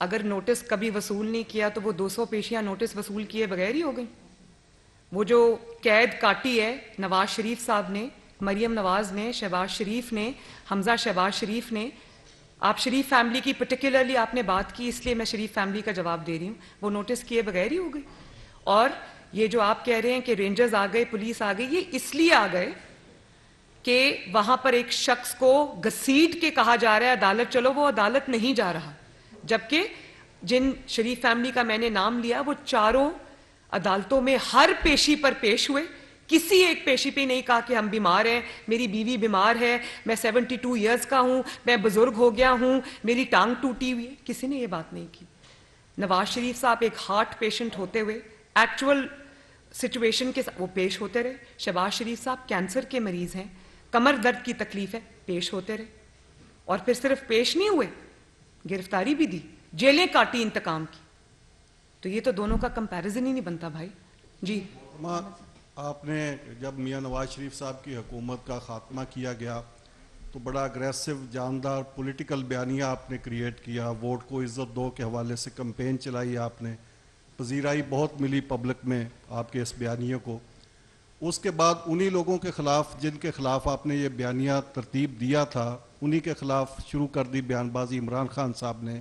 اگر نوٹس کبھی وصول نہیں کیا تو وہ 200 پیشیاں نوٹس وصول کیے بغیر ہی ہو گئیں. وہ جو قید کاٹی ہے نواز شریف صاحب نے, مریم نواز نے, شہباز شریف نے, حمزہ شہباز شریف نے, آپ شریف فیملی کی پرٹیکولرلی آپ نے بات کی اس لیے میں شریف فیملی کا جواب دے رہی ہوں, وہ نوٹس کیے بغیر ہی ہو گئی. اور یہ جو آپ کہہ رہے ہیں کہ رینجرز آ گئے, پولیس آ گئی, یہ اس لیے آ گئے کہ وہاں پر ایک شخص کو گھسیٹ کے کہا جا رہا ہے عدالت چلو, وہ عدالت نہیں جا رہا. جبکہ جن شریف فیملی کا میں نے نام لیا وہ چاروں عدالتوں میں ہر پیشی پر پیش ہوئے, کسی ایک پیشی پہ نہیں کہا کہ ہم بیمار ہیں, میری بیوی بیمار ہے, میں 72 ایئرز کا ہوں, میں بزرگ ہو گیا ہوں, میری ٹانگ ٹوٹی ہوئی ہے, کسی نے یہ بات نہیں کی. نواز شریف صاحب ایک ہارٹ پیشنٹ ہوتے ہوئے ایکچول سچویشن کے وہ پیش ہوتے رہے. شہباز شریف صاحب کینسر کے مریض ہیں, کمر درد کی تکلیف ہے, پیش ہوتے رہے. اور پھر صرف پیش نہیں ہوئے, گرفتاری بھی دی, جیلیں کاٹی انتقام کی. تو یہ تو دونوں کا کمپیریزن ہی نہیں بنتا بھائی. جی آپ نے جب میاں نواز شریف صاحب کی حکومت کا خاتمہ کیا گیا تو بڑا اگریسو جاندار پولیٹیکل بیانیہ آپ نے کریٹ کیا, ووٹ کو عزت دو کے حوالے سے کمپین چلائی آپ نے, پذیرائی بہت ملی پبلک میں آپ کے اس بیانیے کو. اس کے بعد انہی لوگوں کے خلاف جن کے خلاف آپ نے یہ بیانیہ ترتیب دیا تھا, انہی کے خلاف شروع کر دی بیان بازی عمران خان صاحب نے.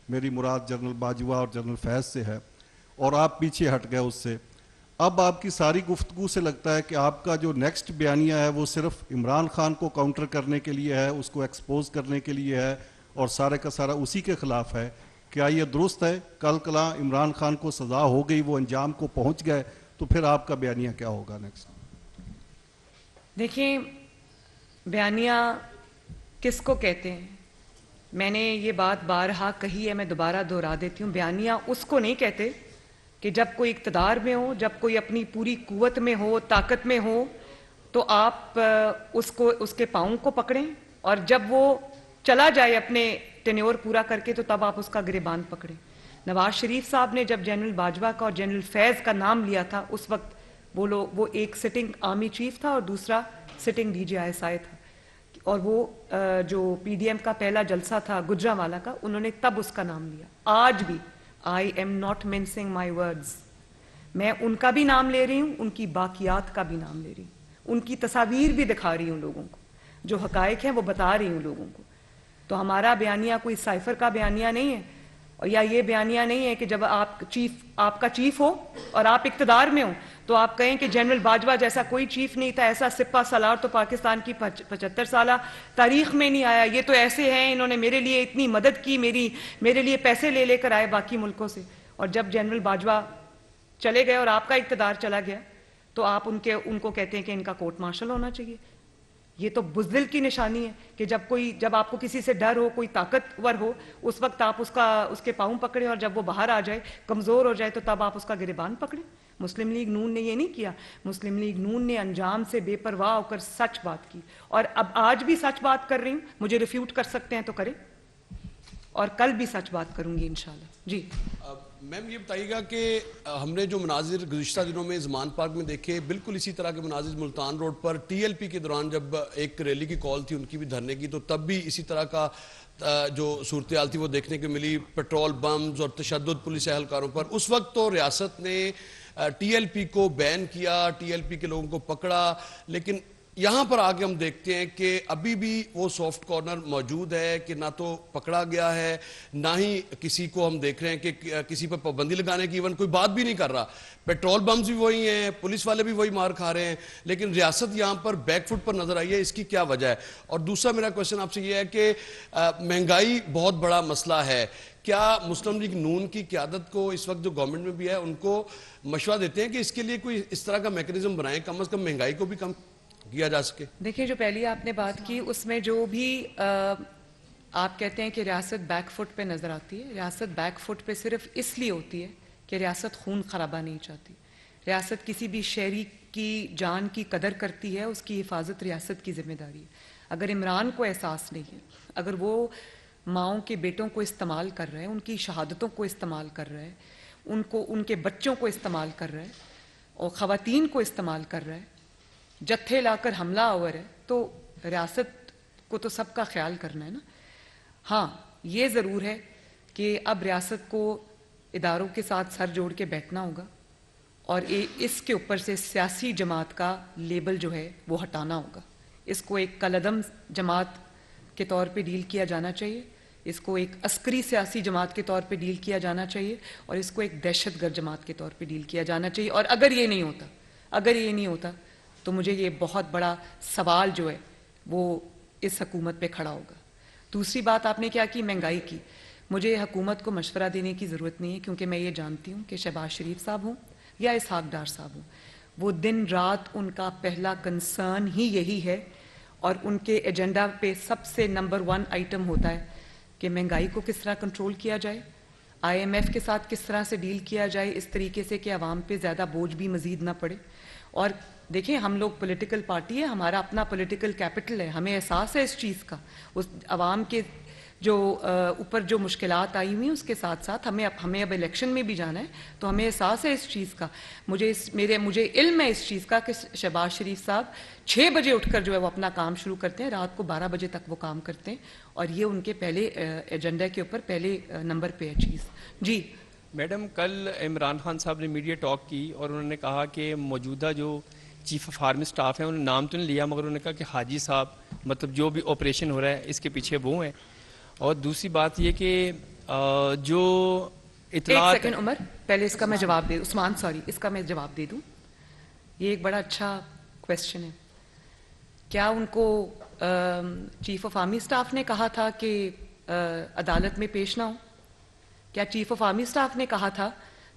میری مراد جنرل باجوہ اور جنرل فیض سے ہے, اور آپ پیچھے ہٹ گئے اس سے. اب آپ کی ساری گفتگو سے لگتا ہے کہ آپ کا جو نیکسٹ بیانیہ ہے وہ صرف عمران خان کو کاؤنٹر کرنے کے لیے ہے, اس کو ایکسپوز کرنے کے لیے ہے, اور سارے کا سارا اسی کے خلاف ہے. کیا یہ درست ہے؟ کل کلا عمران خان کو سزا ہو گئی, وہ انجام کو پہنچ گئے, تو پھر آپ کا بیانیہ کیا ہوگا نیکسٹ؟ دیکھیں, بیانیہ کس کو کہتے ہیں؟ میں نے یہ بات بارہا کہی ہے, میں دوبارہ دہرا دیتی ہوں. بیانیہ اس کو نہیں کہتے کہ جب کوئی اقتدار میں ہو, جب کوئی اپنی پوری قوت میں ہو, طاقت میں ہو, تو آپ اس کے پاؤں کو پکڑیں, اور جب وہ چلا جائے اپنے ٹینیور پورا کر کے تو تب آپ اس کا گریبان پکڑیں. نواز شریف صاحب نے جب جنرل باجوہ کا اور جنرل فیض کا نام لیا تھا, اس وقت وہ ایک سٹنگ آرمی چیف تھا اور دوسرا sitting D G I S I تھا, اور وہ جو پی ڈی ایم کا پہلا جلسہ تھا گجرانوالہ کا, انہوں نے تب اس کا نام لیا. آج بھی I am not mincing my words, میں ان کا بھی نام لے رہی ہوں, ان کی باقیات کا بھی نام لے رہی ہوں, ان کی تصاویر بھی دکھا رہی ہوں لوگوں کو, جو حقائق ہیں وہ بتا رہی ہوں لوگوں کو. تو ہمارا بیانیہ کوئی سائفر کا بیانیہ نہیں ہے, اور یا یہ بیانیہ نہیں ہے کہ جب آپ کا چیف ہو اور آپ اقتدار میں ہو تو آپ کہیں کہ جنرل باجوہ جیسا کوئی چیف نہیں تھا, ایسا سپہ سالار تو پاکستان کی 75 سالہ تاریخ میں نہیں آیا, یہ تو ایسے ہیں, انہوں نے میرے لیے اتنی مدد کی, میرے لیے پیسے لے کر آئے باقی ملکوں سے. اور جب جنرل باجوہ چلے گئے اور آپ کا اقتدار چلا گیا تو آپ ان کو کہتے ہیں کہ ان کا کورٹ مارشل ہونا چاہیے. یہ تو بزدل کی نشانی ہے کہ جب آپ کو کسی سے ڈر ہو, کوئی طاقتور ہو, اس وقت آپ اس کے پاؤں پکڑیں, اور جب وہ باہر آ جائے, کمزور ہو جائے, تو تب آپ اس کا گریبان پکڑیں. مسلم لیگ نون نے یہ نہیں کیا. مسلم لیگ نون نے انجام سے بے پرواہ ہو کر سچ بات کی, اور اب آج بھی سچ بات کر رہی ہوں. مجھے ریفیوٹ کر سکتے ہیں تو کریں, اور کل بھی سچ بات کروں گی انشاءاللہ. جی میم یہ بتائیے گا کہ ہم نے جو مناظر گزشتہ دنوں میں زمان پارک میں دیکھے, بالکل اسی طرح کے مناظر ملتان روڈ پر ٹی ایل پی کے دوران جب ایک ریلی کی کال تھی ان کی بھی دھرنے کی, تو تب بھی اسی طرح کا جو صورتحال تھی وہ دیکھنے کو ملی, پیٹرول بمز اور تشدد پولیس اہلکاروں پر. اس وقت تو ریاست نے ٹی ایل پی کو بین کیا, ٹی ایل پی کے لوگوں کو پکڑا, لیکن یہاں پر آگے ہم دیکھتے ہیں کہ ابھی بھی وہ سافٹ کارنر موجود ہے کہ نہ تو پکڑا گیا ہے نہ ہی کسی کو ہم دیکھ رہے ہیں کہ کسی پر پابندی لگانے کی ایون کوئی بات بھی نہیں کر رہا. پیٹرول بمز بھی وہی ہیں, پولیس والے بھی وہی مار کھا رہے ہیں, لیکن ریاست یہاں پر بیک فٹ پر نظر آئی ہے. اس کی کیا وجہ ہے؟ اور دوسرا میرا کویسچن آپ سے یہ ہے کہ مہنگائی بہت بڑا مسئلہ ہے. کیا مسلم لیگ نون کی قیادت کو اس وقت جو گورنمنٹ میں بھی ہے ان کو مشورہ دیتے ہیں کہ اس کے لیے کوئی اس طرح کا میکنزم بنائیں, کم از کم مہنگائی کو بھی کم کیا جا سکے؟ دیکھیں, جو پہلی آپ نے بات کی اس میں جو بھی آپ کہتے ہیں کہ ریاست بیک فٹ پہ نظر آتی ہے, ریاست بیک فٹ پہ صرف اس لیے ہوتی ہے کہ ریاست خون خرابہ نہیں چاہتی. ریاست کسی بھی شہری کی جان کی قدر کرتی ہے, اس کی حفاظت ریاست کی ذمہ داری ہے. اگر عمران کو احساس نہیں ہے, اگر وہ ماؤں کے بیٹوں کو استعمال کر رہے ہیں, ان کی شہادتوں کو استعمال کر رہے ہیں, ان کے بچوں کو استعمال کر رہے ہیں اور خواتین کو استعمال کر رہے ہیں, جتھے لا کر حملہ آور ہے, تو ریاست کو تو سب کا خیال کرنا ہے نا. ہاں, یہ ضرور ہے کہ اب ریاست کو اداروں کے ساتھ سر جوڑ کے بیٹھنا ہوگا اور اس کے اوپر سے سیاسی جماعت کا لیبل جو ہے وہ ہٹانا ہوگا. اس کو ایک کالعدم جماعت کے طور پہ ڈیل کیا جانا چاہیے, اس کو ایک عسکری سیاسی جماعت کے طور پہ ڈیل کیا جانا چاہیے, اور اس کو ایک دہشت گرد جماعت کے طور پہ ڈیل کیا جانا چاہیے. اور اگر یہ نہیں ہوتا تو مجھے یہ بہت بڑا سوال جو ہے وہ اس حکومت پہ کھڑا ہوگا. دوسری بات آپ نے کیا کی, مہنگائی کی. مجھے حکومت کو مشورہ دینے کی ضرورت نہیں ہے, کیونکہ میں یہ جانتی ہوں کہ شہباز شریف صاحب ہوں یا اسحاق ڈار صاحب ہوں, وہ دن رات ان کا پہلا کنسرن ہی یہی ہے, اور ان کے ایجنڈا پہ سب سے نمبر 1 آئٹم ہوتا ہے کہ مہنگائی کو کس طرح کنٹرول کیا جائے, IMF کے ساتھ کس طرح سے ڈیل کیا جائے اس طریقے سے کہ عوام پہ زیادہ بوجھ بھی مزید نہ پڑے. اور دیکھیں, ہم لوگ پولیٹیکل پارٹی ہے, ہمارا اپنا پولیٹیکل کیپٹل ہے, ہمیں احساس ہے اس چیز کا. اس عوام کے جو اوپر جو مشکلات آئی ہوئی ہیں اس کے ساتھ ساتھ ہمیں اب الیکشن میں بھی جانا ہے, تو ہمیں احساس ہے اس چیز کا. مجھے علم ہے اس چیز کا کہ شہباز شریف صاحب 6 بجے اٹھ کر جو ہے وہ اپنا کام شروع کرتے ہیں, رات کو 12 بجے تک وہ کام کرتے ہیں, اور یہ ان کے پہلے ایجنڈا کے اوپر پہلے نمبر پہ ہے چیز. جی میڈم, کل عمران خان صاحب نے میڈیا ٹاک کی اور انہوں نے کہا کہ موجودہ جو چیف آف آرمی سٹاف ہیں, انہوں نے نام تو نہیں لیا, مگر انہوں نے کہا کہ حاجی صاحب مطلب جو بھی آپریشن ہو رہا ہے اس کے پیچھے وہ ہیں. اور دوسری بات یہ کہ جو اطلاعات... ایک سیکنڈ عمر, پہلے اس کا میں جواب دے عثمان سوری اس کا میں جواب دے دوں. یہ ایک بڑا اچھا کویسچن ہے. کیا ان کو چیف آف آرمی سٹاف نے کہا تھا کہ عدالت میں پیش نہ ہو؟ کیا چیف آف آرمی سٹاف نے کہا تھا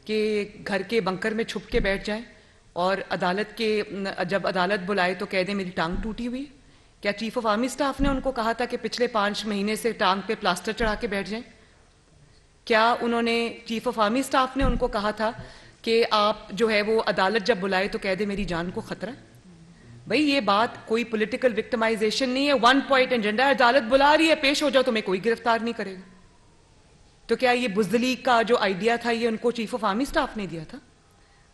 کہ گھر کے بنکر میں چھپ کے بیٹھ جائیں اور جب عدالت بلائے تو کہہ دیں میری ٹانگ ٹوٹی ہوئی؟ کیا چیف آف آرمی سٹاف نے ان کو کہا تھا کہ پچھلے 5 مہینے سے ٹانگ پہ پلاسٹر چڑھا کے بیٹھ جائیں؟ کیا انہوں نے چیف آف آرمی سٹاف نے ان کو کہا تھا کہ آپ جو ہے وہ عدالت جب بلائے تو کہہ دیں میری جان کو خطرہ ہے؟ بھئی یہ بات کوئی پولیٹیکل وکٹمائزیشن نہیں ہے, 1 پوائنٹ ایجنڈا ہے, عدالت بلا رہی ہے پیش ہو جاؤ, تمہیں کوئی گرفتار نہیں کرے گا. تو کیا یہ بزدلی کا جو آئیڈیا تھا یہ ان کو چیف آف آرمی سٹاف نے دیا تھا؟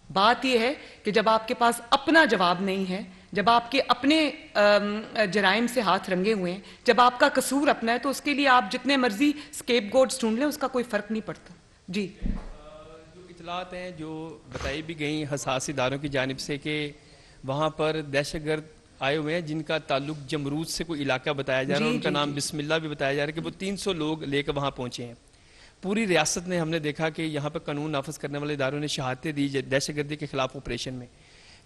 بات یہ ہے کہ جب آپ کے پاس اپنا جواب نہیں ہے, جب آپ کے اپنے جرائم سے ہاتھ رنگے ہوئے ہیں, جب آپ کا قصور اپنا ہے, تو اس کے لیے آپ جتنے مرضی اسکیپ گوڈز ڈھونڈ لیں, اس کا کوئی فرق نہیں پڑتا. جی جو اطلاعات ہیں جو بتائی بھی گئیں حساس اداروں کی جانب سے کہ وہاں پر دہشت گرد آئے ہوئے ہیں جن کا تعلق جمرود سے کوئی علاقہ بتایا جا رہا ہے, ان کا نام بسم اللہ بھی بتایا جا رہا ہے, کہ وہ 300 لوگ لے کر وہاں پہنچے ہیں. پوری ریاست نے ہم نے دیکھا کہ یہاں پر قانون نافذ کرنے والے اداروں نے شہادتیں دی دہشت گردی کے خلاف آپریشن میں.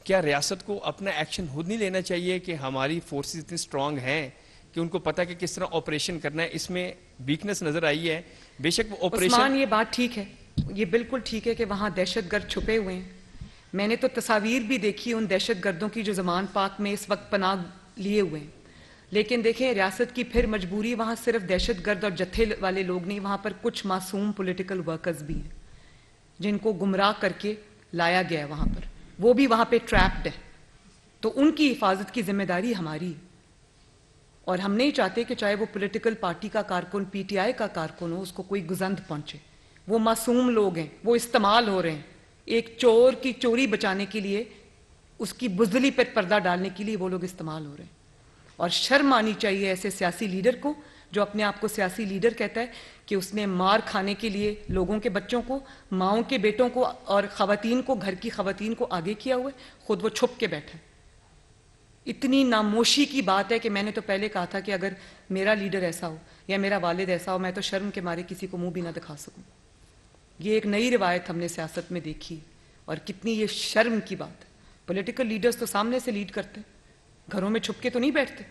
کیا ریاست کو اپنا ایکشن خود نہیں لینا چاہیے کہ ہماری فورسز اتنی اسٹرانگ ہیں کہ ان کو پتہ کہ کس طرح آپریشن کرنا ہے؟ اس میں ویکنس نظر آئی ہے. بے شک وہ آپریشن... عثمان, یہ بات ٹھیک ہے, یہ بالکل ٹھیک ہے کہ وہاں دہشت گرد چھپے ہوئے ہیں. میں نے تو تصاویر بھی دیکھی ان دہشت گردوں کی جو زمان پاک میں اس وقت پناہ لیے ہوئے ہیں. لیکن دیکھیں, ریاست کی پھر مجبوری, وہاں صرف دہشت گرد اور جتھے والے لوگ نہیں, وہاں پر کچھ معصوم پولیٹیکل ورکرز بھی ہیں جن کو گمراہ کر کے لایا گیا ہے وہاں پر, وہ بھی وہاں پہ ٹریپڈ ہیں. تو ان کی حفاظت کی ذمہ داری ہماری ہے, اور ہم نہیں چاہتے کہ چاہے وہ پولیٹیکل پارٹی کا کارکن, PTI کا کارکن ہو, اس کو کوئی گزند پہنچے. وہ معصوم لوگ ہیں, وہ استعمال ہو رہے ہیں. ایک چور کی چوری بچانے کے لیے, اس کی بزدلی پر پردہ ڈالنے کے لیے وہ لوگ استعمال ہو رہے ہیں. اور شرم آنی چاہیے ایسے سیاسی لیڈر کو جو اپنے آپ کو سیاسی لیڈر کہتا ہے کہ اس نے مار کھانے کے لیے لوگوں کے بچوں کو, ماؤں کے بیٹوں کو اور خواتین کو, گھر کی خواتین کو آگے کیا ہوا ہے, خود وہ چھپ کے بیٹھے. اتنی ناموشی کی بات ہے کہ میں نے تو پہلے کہا تھا کہ اگر میرا لیڈر ایسا ہو یا میرا والد ایسا ہو میں تو شرم کے مارے کسی کو منہ بھی نہ دکھا سکوں. یہ ایک نئی روایت ہم نے سیاست میں دیکھی اور کتنی یہ شرم کی بات ہے. پولیٹیکل لیڈرز تو سامنے سے لیڈ کرتے ہیں, گھروں میں چھپ کے تو نہیں بیٹھتے.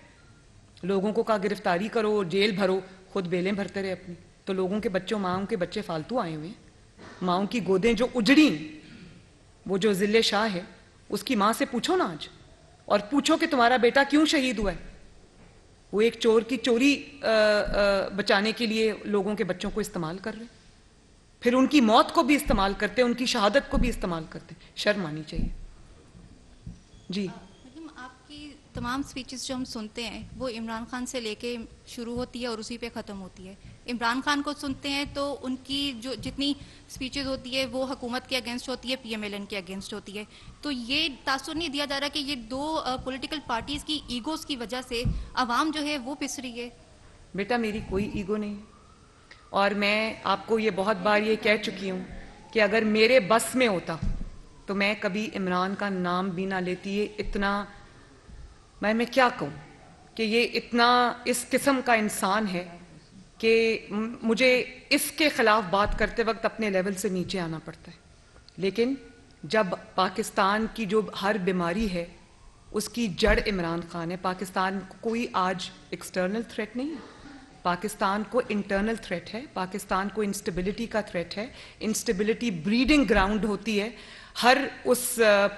لوگوں کو کہا گرفتاری کرو, جیل بھرو, خود بیلیں بھرتے رہے اپنی. تو لوگوں کے بچوں, ماؤں کے بچے فالتو آئے ہوئے ہیں, ماؤں کی گودیں جو اجڑی. وہ جو ذل شاہ ہے اس کی ماں سے پوچھو نا آج, اور پوچھو کہ تمہارا بیٹا کیوں شہید ہوا ہے. وہ ایک چور کی چوری بچانے کے لیے لوگوں کے بچوں کو استعمال کر رہے ہیں, پھر ان کی موت کو بھی استعمال کرتے ہیں, ان کی شہادت کو بھی استعمال کرتے ہیں. شرم آنی چاہیے. جی آپ کی تمام سپیچز جو ہم سنتے ہیں وہ عمران خان سے لے کے شروع ہوتی ہے اور اسی پہ ختم ہوتی ہے. عمران خان کو سنتے ہیں تو ان کی جو جتنی سپیچز ہوتی ہے وہ حکومت کے اگینسٹ ہوتی ہے, پی ایم ایل این کے اگینسٹ ہوتی ہے. تو یہ تاثر نہیں دیا جا رہا کہ یہ دو پولیٹیکل پارٹیز کی ایگوز کی وجہ سے عوام جو ہے وہ پس رہی ہے. بیٹا میری کوئی ایگو نہیں, اور میں آپ کو یہ بہت بار یہ کہہ چکی ہوں کہ اگر میرے بس میں ہوتا تو میں کبھی عمران کا نام بھی نہ لیتی. یہ اتنا, میں کیا کہوں کہ یہ اتنا اس قسم کا انسان ہے کہ مجھے اس کے خلاف بات کرتے وقت اپنے لیول سے نیچے آنا پڑتا ہے. لیکن جب پاکستان کی جو ہر بیماری ہے اس کی جڑ عمران خان ہے. پاکستان کو کوئی آج ایکسٹرنل تھریٹ نہیں ہے, پاکستان کو انٹرنل تھریٹ ہے. پاکستان کو انسٹیبلٹی کا تھریٹ ہے. انسٹیبلٹی بریڈنگ گراؤنڈ ہوتی ہے ہر اس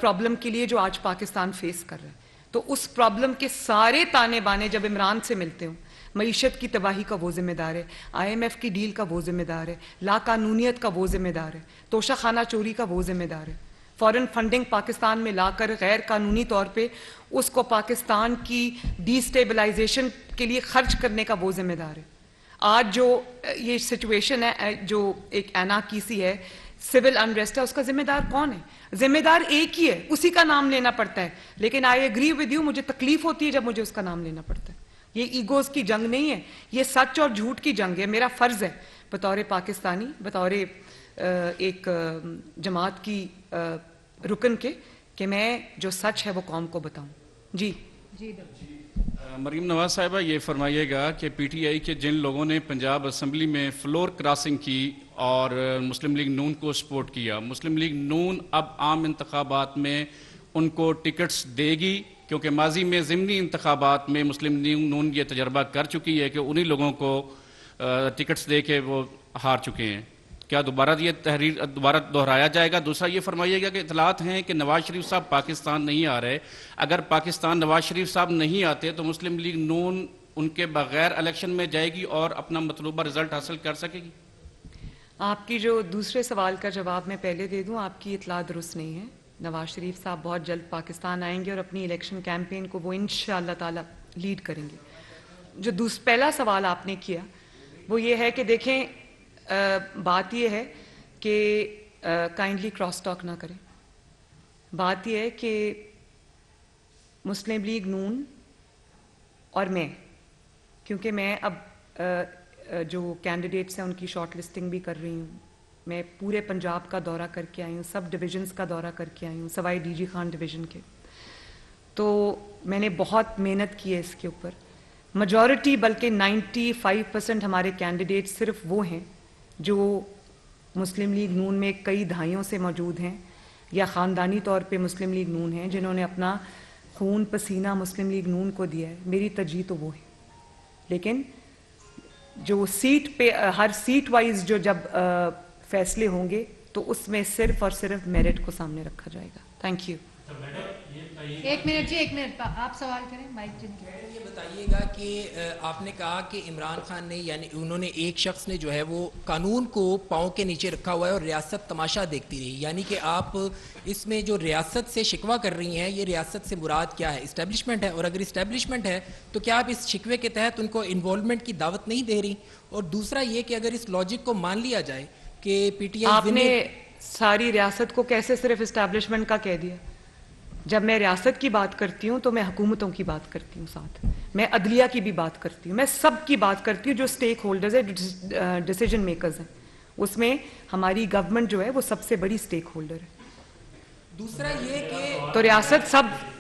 پرابلم کے لیے جو آج پاکستان فیس کر رہا ہے. تو اس پرابلم کے سارے تانے بانے جب عمران سے ملتے ہوں, معیشت کی تباہی کا وہ ذمہ دار ہے, آئی ایم ایف کی ڈیل کا وہ ذمہ دار ہے, لا قانونیت کا وہ ذمہ دار ہے, توشہ خانہ چوری کا وہ ذمہ دار ہے, فورن فنڈنگ پاکستان میں لا کر غیر قانونی طور پہ اس کو پاکستان کی ڈی سٹیبلائزیشن کے لیے خرچ کرنے کا وہ ذمہ دار ہے. آج جو یہ سچویشن ہے, جو ایک اینارکی ہے, سول انریسٹ ہے, اس کا ذمہ دار کون ہے؟ ذمہ دار ایک ہی ہے, اسی کا نام لینا پڑتا ہے. لیکن آئی ایگری ود یو, مجھے تکلیف ہوتی ہے جب مجھے اس کا نام لینا پڑتا ہے. یہ ایگوز کی جنگ نہیں ہے, یہ سچ اور جھوٹ کی جنگ ہے. میرا فرض ہے بطور پاکستانی, بطور ایک جماعت کی رکن کے, کہ میں جو سچ ہے وہ قوم کو بتاؤں. جی مریم نواز صاحبہ, یہ فرمائیے گا کہ پی ٹی آئی کے جن لوگوں نے پنجاب اسمبلی میں فلور کراسنگ کی اور مسلم لیگ نون کو سپورٹ کیا, مسلم لیگ نون اب عام انتخابات میں ان کو ٹکٹس دے گی؟ کیونکہ ماضی میں ضمنی انتخابات میں مسلم لیگ نون یہ تجربہ کر چکی ہے کہ انہی لوگوں کو ٹکٹس دے کے وہ ہار چکے ہیں. کیا دوبارہ یہ تحریر دوبارہ دہرایا جائے گا؟ دوسرا یہ فرمائیے گا کہ اطلاعات ہیں کہ نواز شریف صاحب پاکستان نہیں آ رہے. اگر پاکستان نواز شریف صاحب نہیں آتے تو مسلم لیگ نون ان کے بغیر الیکشن میں جائے گی اور اپنا مطلوبہ رزلٹ حاصل کر سکے گی؟ آپ کی جو دوسرے سوال کا جواب میں پہلے دے دوں, آپ کی اطلاع درست نہیں ہے. نواز شریف صاحب بہت جلد پاکستان آئیں گے اور اپنی الیکشن کیمپین کو وہ انشاءاللہ تعالی لیڈ کریں گے. جو پہلا سوال آپ نے کیا وہ یہ ہے کہ دیکھیں, بات یہ ہے کہ کائنڈلی کراس ٹاک نہ کریں. بات یہ ہے کہ مسلم لیگ نون اور میں, کیونکہ میں اب جو کینڈیڈیٹس ہیں ان کی شارٹ لسٹنگ بھی کر رہی ہوں, میں پورے پنجاب کا دورہ کر کے آئی ہوں, سب ڈویژنز کا دورہ کر کے آئی ہوں, سوائے ڈی جی خان ڈویژن کے. تو میں نے بہت محنت کی ہے اس کے اوپر. میجورٹی بلکہ 95% ہمارے کینڈیڈیٹ صرف وہ ہیں جو مسلم لیگ نون میں کئی دہائیوں سے موجود ہیں یا خاندانی طور پہ مسلم لیگ نون ہیں, جنہوں نے اپنا خون پسینہ مسلم لیگ نون کو دیا ہے. میری ترجیح تو وہ ہے. لیکن جو سیٹ پہ ہر سیٹ وائز جو جب فیصلے ہوں گے تو اس میں صرف اور صرف میرٹ کو سامنے رکھا جائے گا. Thank you. ایک منٹ جی, ایک منٹ, آپ سوال کریں. مائک جن کے یہ بتائیے گا کہ آپ نے کہا کہ عمران خان نے, یعنی انہوں نے, ایک شخص نے جو ہے وہ قانون کو پاؤں کے نیچے رکھا ہوا ہے اور ریاست تماشا دیکھتی رہی. یعنی کہ آپ اس میں جو ریاست سے شکوہ کر رہی ہیں, یہ ریاست سے مراد کیا ہے؟ اسٹیبلشمنٹ ہے؟ اور اگر اسٹیبلشمنٹ ہے تو کیا آپ اس شکوے کے تحت ان کو انوالومنٹ کی دعوت نہیں دے رہی؟ اور دوسرا یہ کہ اگر اس لاجک کو مان لیا جائے کہ پی ٹی آئی, آپ نے ساری ریاست کو کیسے صرف اسٹیبلشمنٹ کا کہہ دیا؟ جب میں ریاست کی بات کرتی ہوں تو میں حکومتوں کی بات کرتی ہوں, ساتھ میں عدلیہ کی بھی بات کرتی ہوں, میں سب کی بات کرتی ہوں جو سٹیک ہولڈرز ہیں, ڈیسیجن میکرز ہیں. اس میں ہماری گورنمنٹ جو ہے وہ سب سے بڑی سٹیک ہولڈر ہے. دوسرا یہ کہ تو ریاست سب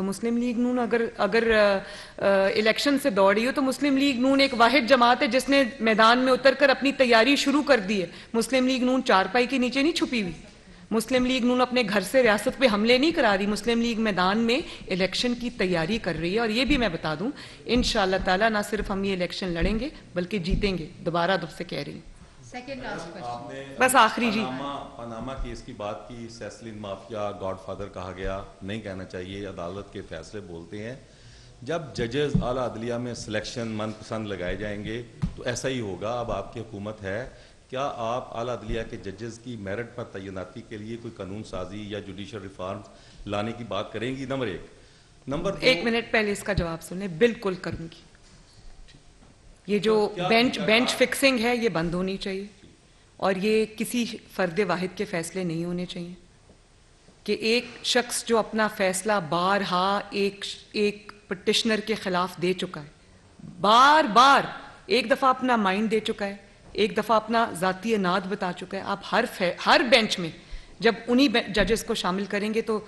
تو مسلم لیگ نون اگر الیکشن سے دوڑی ہو تو مسلم لیگ نون ایک واحد جماعت ہے جس نے میدان میں اتر کر اپنی تیاری شروع کر دی ہے. مسلم لیگ نون چارپائی کے نیچے نہیں چھپی ہوئی. مسلم لیگ نون اپنے گھر سے ریاست پہ حملے نہیں کرا رہی. مسلم لیگ میدان میں الیکشن کی تیاری کر رہی ہے. اور یہ بھی میں بتا دوں انشاءاللہ تعالی نہ صرف ہم یہ الیکشن لڑیں گے بلکہ جیتیں گے. دوبارہ دب سے کہہ رہی ہوں. بس آخری جی پاناما کیس کی بات کی. سیسلین مافیا گاڈ فادر کہا گیا, نہیں کہنا چاہیے. عدالت کے فیصلے بولتے ہیں. جب ججز اعلیٰ عدلیہ میں سلیکشن من پسند لگائے جائیں گے تو ایسا ہی ہوگا. اب آپ کی حکومت ہے, کیا آپ اعلیٰ عدلیہ کے ججز کی میرٹ پر تعیناتی کے لیے کوئی قانون سازی یا جوڈیشل ریفارم لانے کی بات کریں گی؟ نمبر 1. نمبر 2, 1 منٹ پہلے اس کا جواب سنیں. بالکل کروں گی. یہ جو بینچ فکسنگ ہے یہ بند ہونی چاہیے اور یہ کسی فرد واحد کے فیصلے نہیں ہونے چاہیے کہ ایک شخص جو اپنا فیصلہ بارہا ایک پٹیشنر کے خلاف دے چکا ہے, بار بار ایک دفعہ اپنا مائنڈ دے چکا ہے, ایک دفعہ اپنا ذاتی اناد بتا چکا ہے. آپ ہر بینچ میں جب انہی ججز کو شامل کریں گے تو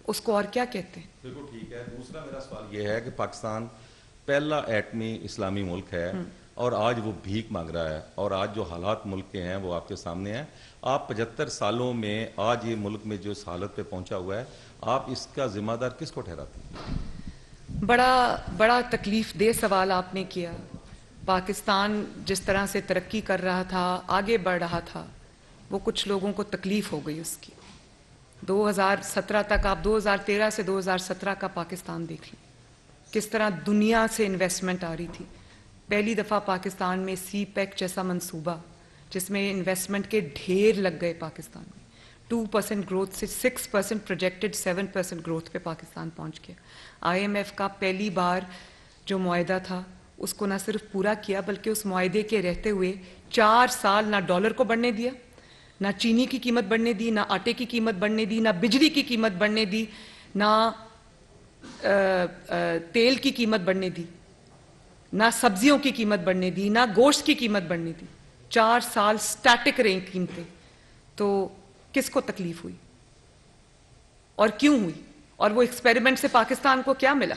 اس کو اور کیا کہتے ہیں؟ بالکل ٹھیک ہے. دوسرا میرا سوال یہ ہے کہ پاکستان پہلا ایٹمی اسلامی ملک ہے اور آج وہ بھیک مانگ رہا ہے, اور آج جو حالات ملک کے ہیں وہ آپ کے سامنے ہیں. آپ 75 سالوں میں آج یہ ملک میں جو اس حالت پہ پہنچا ہوا ہے, آپ اس کا ذمہ دار کس کو ٹھہراتے ہیں؟ بڑا تکلیف دہ سوال آپ نے کیا. پاکستان جس طرح سے ترقی کر رہا تھا, آگے بڑھ رہا تھا, وہ کچھ لوگوں کو تکلیف ہو گئی اس کی. 2017 تک آپ 2013 سے 2017 کا پاکستان دیکھ لیں, کس طرح دنیا سے انویسٹمنٹ آ رہی تھی. پہلی دفعہ پاکستان میں سی پیک جیسا منصوبہ جس میں انویسٹمنٹ کے ڈھیر لگ گئے پاکستان میں. 2% گروتھ سے 6% پروجیکٹڈ 7% گروتھ پہ پاکستان پہنچ گیا. IMF کا پہلی بار جو معاہدہ تھا اس کو نہ صرف پورا کیا بلکہ اس معاہدے کے رہتے ہوئے 4 سال نہ ڈالر کو بڑھنے دیا, نہ چینی کی قیمت بڑھنے دی, نہ آٹے کی قیمت بڑھنے دی, نہ بجلی کی قیمت بڑھنے دی, نہ تیل کی قیمت بڑھنے دی, نہ سبزیوں کی قیمت بڑھنے دی, نہ گوشت کی قیمت بڑھنے دی. 4 سال سٹیٹک رہیں قیمتیں. تو کس کو تکلیف ہوئی اور کیوں ہوئی؟ اور وہ ایکسپیریمنٹ سے پاکستان کو کیا ملا؟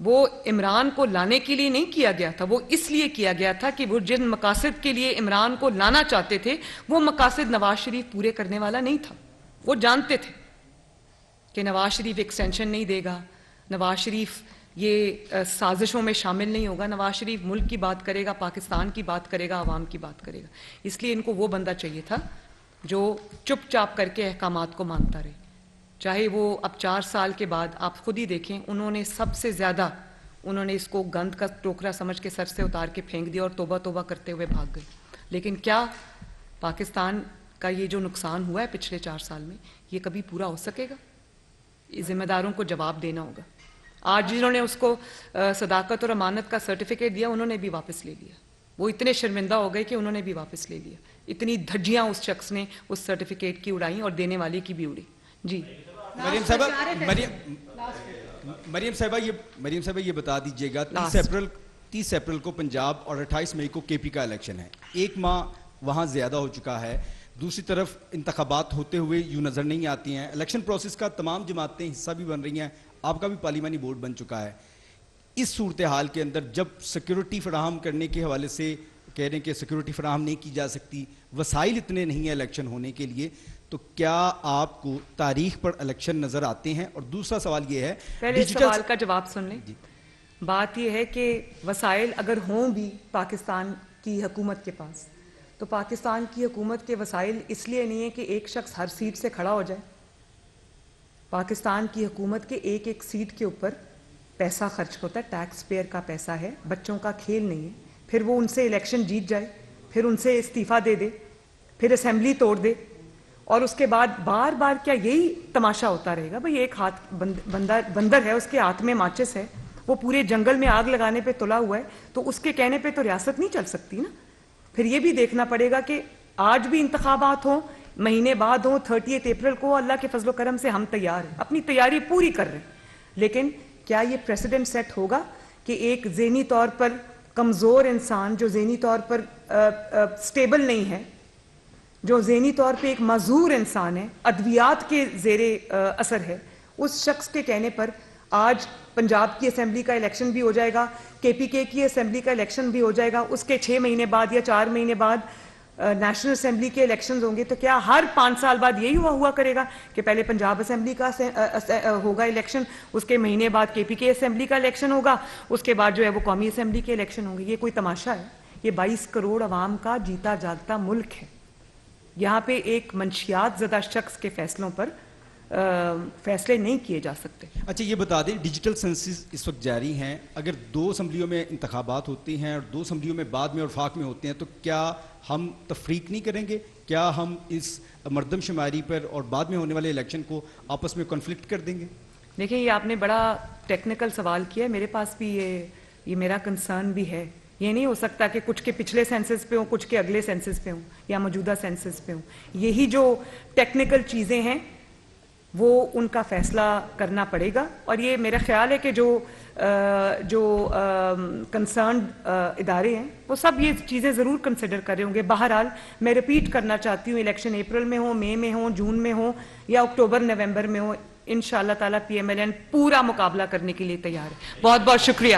وہ عمران کو لانے کے لیے نہیں کیا گیا تھا, وہ اس لیے کیا گیا تھا کہ وہ جن مقاصد کے لیے عمران کو لانا چاہتے تھے وہ مقاصد نواز شریف پورے کرنے والا نہیں تھا. وہ جانتے تھے کہ نواز شریف ایکسٹینشن نہیں دے گا, نواز شریف یہ سازشوں میں شامل نہیں ہوگا, نواز شریف ملک کی بات کرے گا, پاکستان کی بات کرے گا, عوام کی بات کرے گا. اس لیے ان کو وہ بندہ چاہیے تھا جو چپ چاپ کر کے احکامات کو مانتا رہے. چاہے وہ اب 4 سال کے بعد آپ خود ہی دیکھیں, انہوں نے سب سے زیادہ اس کو گند کا ٹوکرا سمجھ کے سر سے اتار کے پھینک دیا اور توبہ توبہ کرتے ہوئے بھاگ گئے. لیکن کیا پاکستان کا یہ جو نقصان ہوا ہے پچھلے 4 سال میں یہ کبھی پورا ہو سکے گا؟ ذمہ داروں کو جواب دینا ہوگا. آج جنہوں نے اس کو صداقت اور امانت کا سرٹیفکیٹ دیا انہوں نے بھی واپس لے لیا. وہ اتنے شرمندہ ہو گئے کہ انہوں نے بھی واپس لے لیا. اتنی دھجیاں اس شخص نے اس سرٹیفکیٹ کی اڑائیں اور دینے والے کی بھی اڑی. جی مریم صاحبہ یہ بتا دیجیے گا 30 اپریل کو پنجاب اور 28 مئی کو KP کا الیکشن ہے. 1 ماہ وہاں زیادہ ہو چکا ہے. دوسری طرف انتخابات ہوتے ہوئے یوں نظر نہیں آتی ہیں. الیکشن پروسیس کا تمام جماعتیں حصہ بھی بن رہی ہیں, آپ کا بھی پارلیمانی بورڈ بن چکا ہے. اس صورتحال کے اندر جب سیکیورٹی فراہم کرنے کے حوالے سے کہہ رہے ہیں کہ سیکیورٹی فراہم نہیں کی جا سکتی, وسائل اتنے نہیں ہیں الیکشن ہونے کے لیے, تو کیا آپ کو تاریخ پر الیکشن نظر آتے ہیں؟ اور دوسرا سوال یہ ہے, پہلے سوال کا جواب سن لیں. بات یہ ہے کہ وسائل اگر ہوں بھی پاکستان کی حکومت کے پاس, تو پاکستان کی حکومت کے وسائل اس لیے نہیں ہے کہ ایک شخص ہر سیٹ سے کھڑا ہو جائے. پاکستان کی حکومت کے ایک سیٹ کے اوپر پیسہ خرچ ہوتا ہے, ٹیکس پیئر کا پیسہ ہے, بچوں کا کھیل نہیں ہے. پھر وہ ان سے الیکشن جیت جائے, پھر ان سے استعفیٰ دے دے, پھر اسمبلی توڑ دے, اور اس کے بعد بار بار کیا یہی تماشا ہوتا رہے گا؟ بھئی ایک ہاتھ بندر ہے, اس کے ہاتھ میں ماچس ہے, وہ پورے جنگل میں آگ لگانے پہ تلا ہوا ہے, تو اس کے کہنے پہ تو ریاست نہیں چل سکتی نا. پھر یہ بھی دیکھنا پڑے گا کہ آج بھی انتخابات ہوں, مہینے بعد ہوں, 30 اپریل کو, اللہ کے فضل و کرم سے ہم تیار ہیں, اپنی تیاری پوری کر رہے ہیں. لیکن کیا یہ پریسیڈنٹ سیٹ ہوگا کہ ایک ذہنی طور پر کمزور انسان, جو ذہنی طور پر سٹیبل نہیں ہے, جو ذہنی طور پہ ایک معذور انسان ہے, ادویات کے زیر اثر ہے, اس شخص کے کہنے پر آج پنجاب کی اسمبلی کا الیکشن بھی ہو جائے گا, KPK کی اسمبلی کا الیکشن بھی ہو جائے گا, اس کے 6 مہینے بعد یا 4 مہینے بعد نیشنل اسمبلی کے الیکشنز ہوں گے. تو کیا ہر 5 سال بعد یہی ہوا کرے گا کہ پہلے پنجاب اسمبلی کا ہوگا الیکشن, اس کے مہینے بعد KPK اسمبلی کا الیکشن ہوگا, اس کے بعد جو ہے وہ قومی اسمبلی کے الیکشن ہوں گے؟ یہ کوئی تماشا ہے؟ یہ 22 کروڑ عوام کا جیتا جاگتا ملک ہے. یہاں پہ ایک منشیات زدہ شخص کے فیصلوں پر فیصلے نہیں کیے جا سکتے. اچھا یہ بتا دیں, ڈیجیٹل سینسز اس وقت جاری ہیں, اگر 2 اسمبلیوں میں انتخابات ہوتی ہیں اور 2 اسمبلیوں میں بعد میں اور وفاق میں ہوتے ہیں, تو کیا ہم تفریق نہیں کریں گے؟ کیا ہم اس مردم شماری پر اور بعد میں ہونے والے الیکشن کو آپس میں کنفلکٹ کر دیں گے؟ دیکھیں, یہ آپ نے بڑا ٹیکنیکل سوال کیا ہے, میرے پاس بھی یہ میرا کنسرن بھی ہے. یہ نہیں ہو سکتا کہ کچھ کے پچھلے سینسس پہ ہوں, کچھ کے اگلے سینسس پہ ہوں یا موجودہ سینسس پہ ہوں. یہی جو ٹیکنیکل چیزیں ہیں وہ ان کا فیصلہ کرنا پڑے گا, اور یہ میرا خیال ہے کہ جو کنسرنڈ ادارے ہیں وہ سب یہ چیزیں ضرور کنسیڈر کر رہے ہوں گے. بہرحال میں ریپیٹ کرنا چاہتی ہوں, الیکشن اپریل میں ہوں, مئی میں ہوں, جون میں ہوں یا اکتوبر نومبر میں ہوں, انشاءاللہ تعالیٰ PMLN پورا مقابلہ کرنے کے لیے تیار ہے. بہت بہت شکریہ.